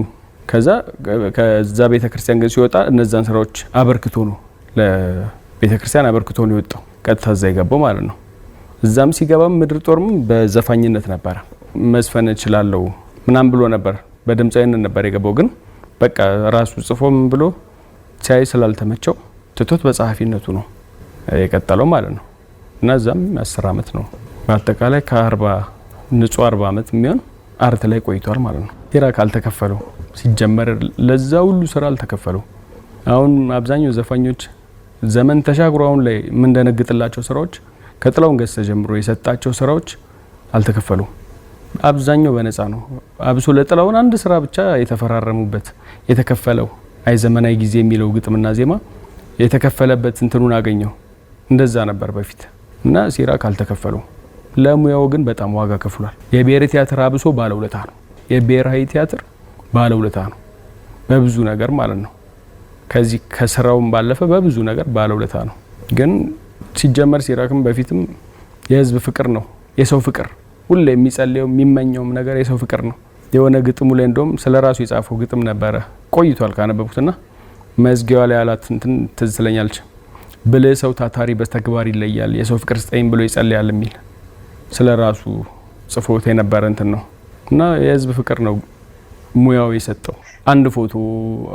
ከዛ ቤተክርስቲያን ግን ሲወጣ እነዛን ስራዎች አበርክቶ ነው ለቤተክርስቲያን አበርክቶ ነው የወጣው። ቀጥታ እዛ ይገባው ማለት ነው። እዛም ሲገባም ምድር ጦርም በዘፋኝነት ነበር። መዝፈን እችላለሁ ምናምን ብሎ ነበር። በድምጻዊነት ነበር የገባው። ግን በቃ ራሱ ጽፎም ብሎ ሲያይ ስላልተመቸው ትቶት በጸሐፊነቱ ነው የቀጠለው ማለት ነው። እና እዛም 10 አመት ነው በአጠቃላይ ንጹህ 40 አመት የሚሆን አርት ላይ ቆይቷል ማለት ነው። ሲራክ አልተከፈለው ሲጀመር ለዛ ሁሉ ስራ አልተከፈለው። አሁን አብዛኛው ዘፋኞች ዘመን ተሻግሮ አሁን ላይ ምን እንደነግጥላቸው ስራዎች ከጥላውን ገሰ ጀምሮ የሰጣቸው ስራዎች አልተከፈሉ። አብዛኛው በነፃ ነው። አብሶ ለጥላውን አንድ ስራ ብቻ የተፈራረሙበት የተከፈለው አይ ዘመናዊ ጊዜ የሚለው ግጥምና ዜማ የተከፈለበት እንትኑን አገኘው። እንደዛ ነበር በፊት እና ሲራክ አልተከፈለው። ለሙያው ግን በጣም ዋጋ ከፍሏል። የብሔራዊ ቲያትር አብሶ ባለውለታ ነው። የብሔራዊ ቲያትር ባለውለታ ነው በብዙ ነገር ማለት ነው። ከዚህ ከስራውም ባለፈ በብዙ ነገር ባለውለታ ነው። ግን ሲጀመር ሲራክም በፊትም የህዝብ ፍቅር ነው፣ የሰው ፍቅር ሁሌ የሚጸልየው የሚመኘውም ነገር የሰው ፍቅር ነው። የሆነ ግጥሙ ላይ እንደውም ስለራሱ የጻፈው ግጥም ነበረ ቆይቷል ካነበብኩትና መዝጊያው ላይ ያላት እንትን ትዝ ትለኛለች። ብልህ ሰው ታታሪ በተግባር ይለያል፣ የሰው ፍቅር ስጠኝ ብሎ ይጸልያል የሚል ስለራሱ ጽፎት የነበረ እንትን ነው እና የህዝብ ፍቅር ነው ሙያው የሰጠው። አንድ ፎቶ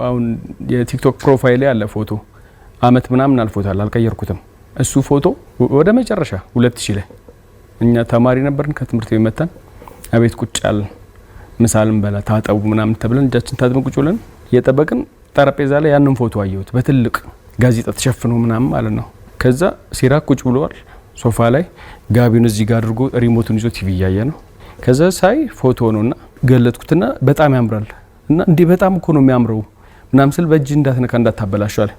አሁን የቲክቶክ ፕሮፋይል ላይ ያለ ፎቶ አመት ምናምን አልፎታል፣ አልቀየርኩትም። እሱ ፎቶ ወደ መጨረሻ 2000 ላይ እኛ ተማሪ ነበርን ከትምህርት ቤት መተን አቤት ቁጭ ያልን ምሳልን በላ ታጠቡ ምናምን ተብለን እጃችን ታጥበን ቁጭ ብለን እየጠበቅን ጠረጴዛ ላይ ያንን ፎቶ አየሁት በትልቅ ጋዜጣ ተሸፍኖ ምናምን ማለት ነው። ከዛ ሲራክ ቁጭ ብሏል ሶፋ ላይ ጋቢውን እዚህ ጋር አድርጎ ሪሞቱን ይዞ ቲቪ እያየ ነው። ከዛ ሳይ ፎቶ ነውና ገለጥኩትና በጣም ያምራል እና እንዴ በጣም እኮ ነው የሚያምረው ምናምን ስል በእጅ እንዳትነካ እንዳታበላሻል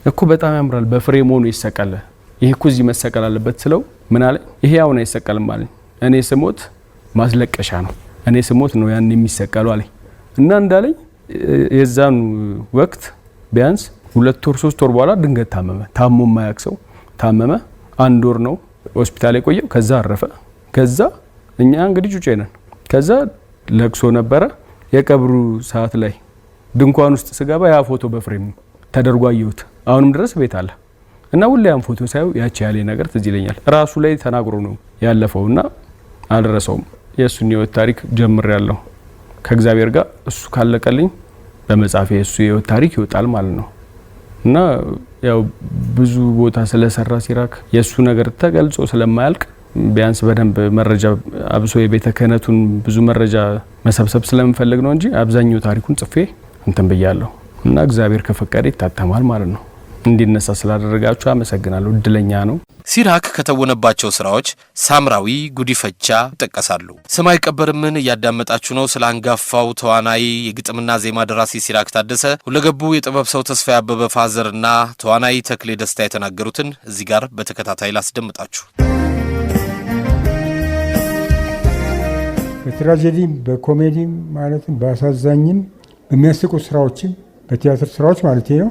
እኮ በጣም ያምራል በፍሬም ሆኖ ይሰቀል ይሄ እኮ እዚህ መሰቀል አለበት ስለው ምን አለ ይሄ አሁን አይሰቀልም ማለት እኔ ስሞት ማስለቀሻ ነው እኔ ስሞት ነው ያን የሚሰቀለው አለ እና እንዳለኝ የዛን ወቅት ቢያንስ 2 ወር 3 ወር በኋላ ድንገት ታሞ የማያክሰው ታመመ። 1 ወር ነው ሆስፒታል የቆየው። ከዛ አረፈ። ከዛ እኛ እንግዲህ ጩጬ ነን። ከዛ ለቅሶ ነበረ። የቀብሩ ሰዓት ላይ ድንኳን ውስጥ ስገባ ያ ፎቶ በፍሬም ተደርጎ አየሁት። አሁንም ድረስ ቤት አለ እና ሁሌ ያን ፎቶ ሳይው ያቺ ያለ ነገር ትዝ ይለኛል። ራሱ ላይ ተናግሮ ነው ያለፈውና አልረሳውም። የሱን ህይወት ታሪክ ጀምሬያለሁ ከእግዚአብሔር ጋር። እሱ ካለቀልኝ በመጻፍ የሱ ህይወት ታሪክ ይወጣል ማለት ነው እና ያው ብዙ ቦታ ስለሰራ ሲራክ የሱ ነገር ተገልጾ ስለማያልቅ ቢያንስ በደንብ መረጃ አብሶ የቤተ ክህነቱን ብዙ መረጃ መሰብሰብ ስለምፈልግ ነው እንጂ አብዛኛው ታሪኩን ጽፌ እንትን ብያለሁ እና እግዚአብሔር ከፈቀደ ይታተማል ማለት ነው። እንዲነሳ ስላደረጋችሁ አመሰግናለሁ። እድለኛ ነው። ሲራክ ከተወነባቸው ስራዎች ሳምራዊ፣ ጉዲፈቻ ይጠቀሳሉ። ሰማይ ቀበርምን እያዳመጣችሁ ነው። ስለ አንጋፋው ተዋናይ የግጥምና ዜማ ደራሲ ሲራክ ታደሰ ሁለገቡ የጥበብ ሰው ተስፋዬ አበበ ፋዘርና ተዋናይ ተክሌ ደስታ የተናገሩትን እዚህ ጋር በተከታታይ ላስደምጣችሁ። በትራጀዲም በኮሜዲም ማለትም በአሳዛኝም በሚያስቁ ስራዎችም በቲያትር ስራዎች ማለት ነው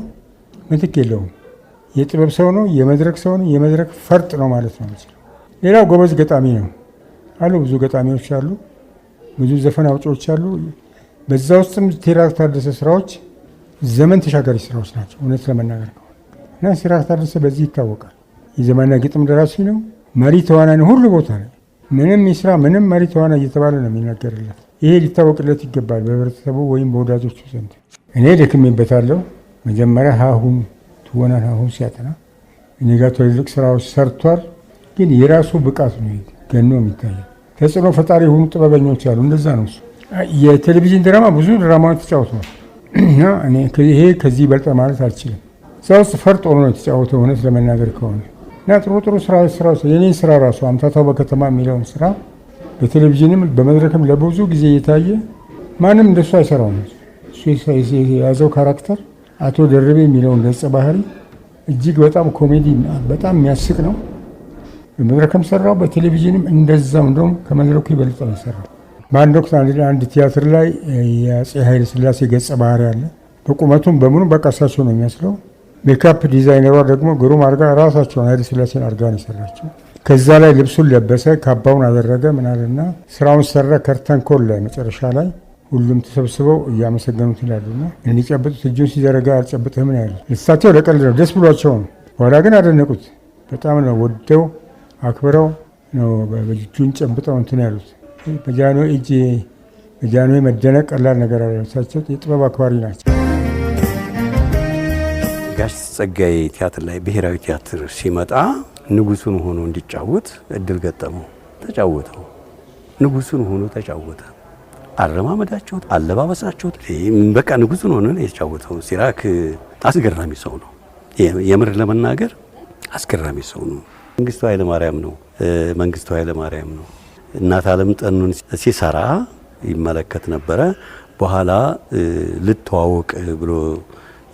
ምትክ የለውም። የጥበብ ሰው ነው፣ የመድረክ ሰው ነው፣ የመድረክ ፈርጥ ነው ማለት ነው። ሌላው ጎበዝ ገጣሚ ነው አሉ። ብዙ ገጣሚዎች አሉ፣ ብዙ ዘፈን አውጪዎች አሉ። በዛ ውስጥም ሲራክ ታደሰ ስራዎች ዘመን ተሻጋሪ ስራዎች ናቸው እውነት ለመናገር ነው። እና ሲራክ ታደሰ በዚህ ይታወቃል። የዘመናዊ ግጥም ደራሲ ነው፣ መሪ ተዋናይ ነው። ሁሉ ቦታ ነው ምንም ይስራ ምንም መሪ ተዋናይ እየተባለ ነው የሚነገርለት። ይሄ ሊታወቅለት ይገባል በህብረተሰቡ ወይም በወዳጆቹ ዘንድ። እኔ ደክሜበታለሁ። መጀመሪያ ሀሁን ትወናን ሀሁን ሲያጠና እኔ ጋር ትልልቅ ስራዎች ሰርቷል። ግን የራሱ ብቃት ነው ገኖ የሚታየው። ተጽዕኖ ፈጣሪ የሆኑ ጥበበኞች አሉ። እንደዛ ነው እሱ። የቴሌቪዥን ድራማ ብዙ ድራማዎች ተጫውተዋል እና እኔ ይሄ ከዚህ በልጠ ማለት አልችልም። እዛ ውስጥ ፈርጥ ሆኖ ነው የተጫወተው እውነት ለመናገር ከሆነ እና ጥሩ ስራዎች የኔን ስራ ራሱ አምታታው በከተማ የሚለውን ስራ በቴሌቪዥንም በመድረክም ለብዙ ጊዜ እየታየ ማንም እንደሱ አይሰራውም። እሱ የያዘው ካራክተር አቶ ደርቤ የሚለውን ገጸ ባህሪ እጅግ በጣም ኮሜዲ በጣም የሚያስቅ ነው። በመድረክም ሰራው፣ በቴሌቪዥንም እንደዛው እንደውም ከመድረኩ ይበልጥ ነው ሰራው። በአንድ ወቅት አንድ ቲያትር ላይ የአፄ ኃይለ ሥላሴ ገጸ ባህሪ አለ። በቁመቱም በምኑ በቃ እሳቸው ነው የሚመስለው። ሜካፕ ዲዛይነሯ ደግሞ ግሩም አድርጋ ራሳቸውን ኃይለ ሥላሴን አድርጋ ነው የሰራቸው። ከዛ ላይ ልብሱን ለበሰ፣ ካባውን አደረገ ምናልና ስራውን ሰራ። ከርተን ኮል ላይ መጨረሻ ላይ ሁሉም ተሰብስበው እያመሰገኑት ይላሉና እንዲጨብጡት እጁን ሲዘረጋ አልጨብጥህም ነው ያሉት። እሳቸው ለቀልድ ነው ደስ ብሏቸው ነው። በኋላ ግን አደነቁት። በጣም ነው ወደው አክብረው ነው በእጁን ጨብጠው እንትን ያሉት። በጃንሆይ እጅ በጃንሆይ መደነቅ ቀላል ነገር አለ። እሳቸው የጥበብ አክባሪ ናቸው። ጋሽ ጸጋዬ ቲያትር ላይ ብሔራዊ ቲያትር ሲመጣ ንጉሱን ሆኖ እንዲጫወት እድል ገጠመው። ተጫወተው። ንጉሱን ሆኖ ተጫወተ። አረማመዳቸው፣ አለባበሳቸው በቃ ንጉሱን ሆኖ ነው የተጫወተው። ሲራክ አስገራሚ ሰው ነው። የምር ለመናገር አስገራሚ ሰው ነው። መንግስቱ ኃይለ ማርያም ነው። እናት ዓለም ጠኑን ሲሰራ ይመለከት ነበረ። በኋላ ልተዋወቅ ብሎ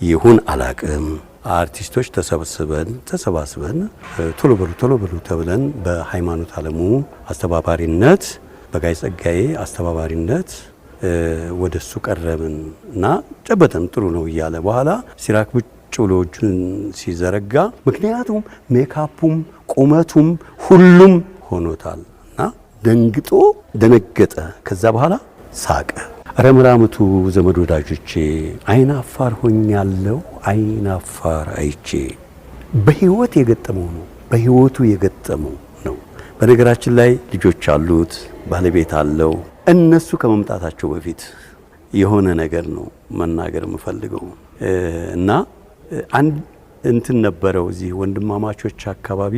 ይሁን አላቅም አርቲስቶች ተሰባስበን ቶሎ በሉ ተብለን በሃይማኖት ዓለሙ አስተባባሪነት በጋሽ ጸጋዬ አስተባባሪነት ወደሱ ቀረብን እና ጨበጠን። ጥሩ ነው እያለ በኋላ ሲራክ ብጭ ብሎ እጁን ሲዘረጋ ምክንያቱም ሜካፑም ቁመቱም ሁሉም ሆኖታል እና ደነገጠ። ከዛ በኋላ ሳቀ። ረምራምቱ ዘመድ ወዳጆቼ አይን አፋር ሆኛለሁ፣ አይን አፋር አይቼ በህይወቱ የገጠመው ነው። በነገራችን ላይ ልጆች አሉት፣ ባለቤት አለው። እነሱ ከመምጣታቸው በፊት የሆነ ነገር ነው መናገር የምፈልገው እና አንድ እንትን ነበረው እዚህ ወንድማማቾች አካባቢ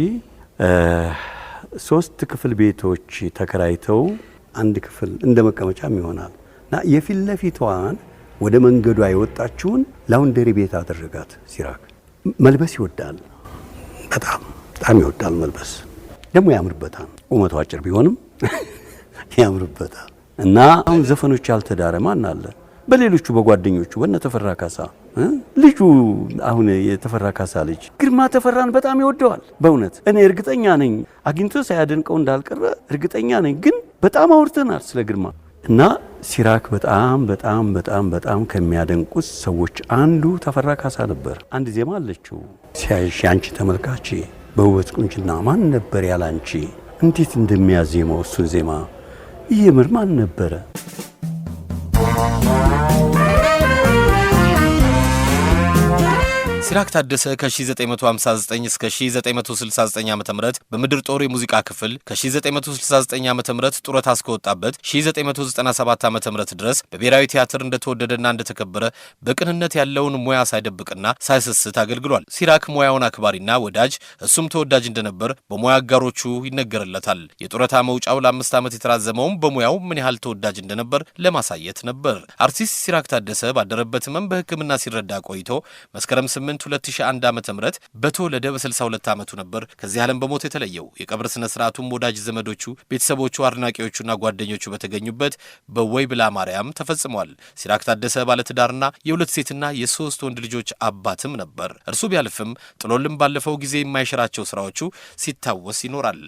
3 ክፍል ቤቶች ተከራይተው አንድ ክፍል እንደ መቀመጫም ይሆናል እና የፊት ለፊቷን ወደ መንገዷ የወጣችውን ላውንደሪ ቤት አደረጋት። ሲራክ መልበስ ይወዳል፣ በጣም ይወዳል መልበስ። ደግሞ ያምርበታል። ቁመቱ አጭር ቢሆንም ያምርበታል እና አሁን ዘፈኖች ያልተዳረ ማን አለ? በሌሎቹ በጓደኞቹ በእነ ተፈራ ካሳ ልጁ አሁን የተፈራ ካሳ ልጅ ግርማ ተፈራን በጣም ይወደዋል። በእውነት እኔ እርግጠኛ ነኝ አግኝቶ ሳያደንቀው እንዳልቀረ እርግጠኛ ነኝ። ግን በጣም አውርተናል ስለ ግርማ እና ሲራክ በጣም ከሚያደንቁት ሰዎች አንዱ ተፈራ ካሳ ነበር። አንድ ዜማ አለችው ሲያይሽ አንቺ ተመልካች በውበት ቁንጅና ማን ነበር ያላንቺ፣ እንዴት እንደሚያዜመው እሱን ዜማ ይምር ማን ነበረ? ሲራክ ታደሰ ከ1959 እስከ 1969 ዓ.ም በምድር ጦር የሙዚቃ ክፍል ከ1969 ዓ.ም ጡረታ እስከወጣበት 1997 ዓ.ም ድረስ በብሔራዊ ቲያትር እንደተወደደና እንደተከበረ በቅንነት ያለውን ሙያ ሳይደብቅና ሳይሰስት አገልግሏል። ሲራክ ሙያውን አክባሪና ወዳጅ እሱም ተወዳጅ እንደነበር በሙያ አጋሮቹ ይነገርለታል። የጡረታ መውጫው ለ5 ዓመት የተራዘመውም በሙያው ምን ያህል ተወዳጅ እንደነበር ለማሳየት ነበር። አርቲስት ሲራክ ታደሰ ባደረበት ህመም በሕክምና ሲረዳ ቆይቶ መስከረም 8 2001 ዓ.ም በተወለደ በ62 ዓመቱ ነበር ከዚህ ዓለም በሞት የተለየው። የቀብር ስነ ስርዓቱም ወዳጅ ዘመዶቹ፣ ቤተሰቦቹ፣ አድናቂዎቹና ጓደኞቹ በተገኙበት በወይብላ ማርያም ተፈጽሟል። ሲራክ ታደሰ ባለትዳርና የ2 ሴትና የ3 ወንድ ልጆች አባትም ነበር። እርሱ ቢያልፍም ጥሎልም ባለፈው ጊዜ የማይሽራቸው ስራዎቹ ሲታወስ ይኖራል።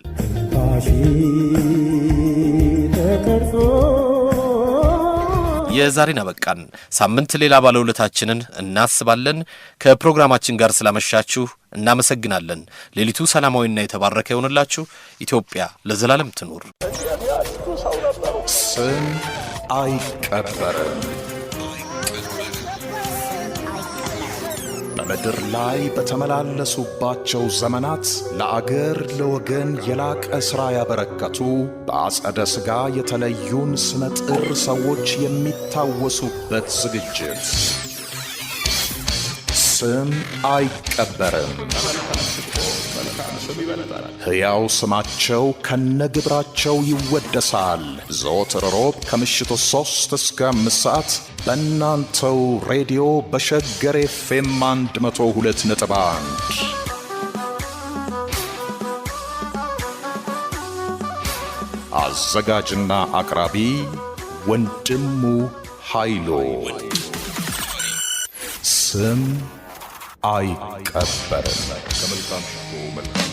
የዛሬን አበቃን። ሳምንት ሌላ ባለውለታችንን እናስባለን። ከፕሮግራማችን ጋር ስላመሻችሁ እናመሰግናለን። ሌሊቱ ሰላማዊና የተባረከ ይሆንላችሁ። ኢትዮጵያ ለዘላለም ትኑር። ስም አይቀበርም። በምድር ላይ በተመላለሱባቸው ዘመናት ለአገር ለወገን የላቀ ሥራ ያበረከቱ በአጸደ ሥጋ የተለዩን ስመጥር ሰዎች የሚታወሱበት ዝግጅት ስም አይቀበርም። ሕያው ስማቸው ከነግብራቸው ይወደሳል። ዘወትር ሮብ ከምሽቱ 3 እስከ 5 ሰዓት በእናንተው ሬዲዮ በሸገር ኤፍኤም 102.1 አዘጋጅና አቅራቢ ወንድሙ ኃይሉ። ስም አይቀበርም። ከመልካም ሽቶ መልካም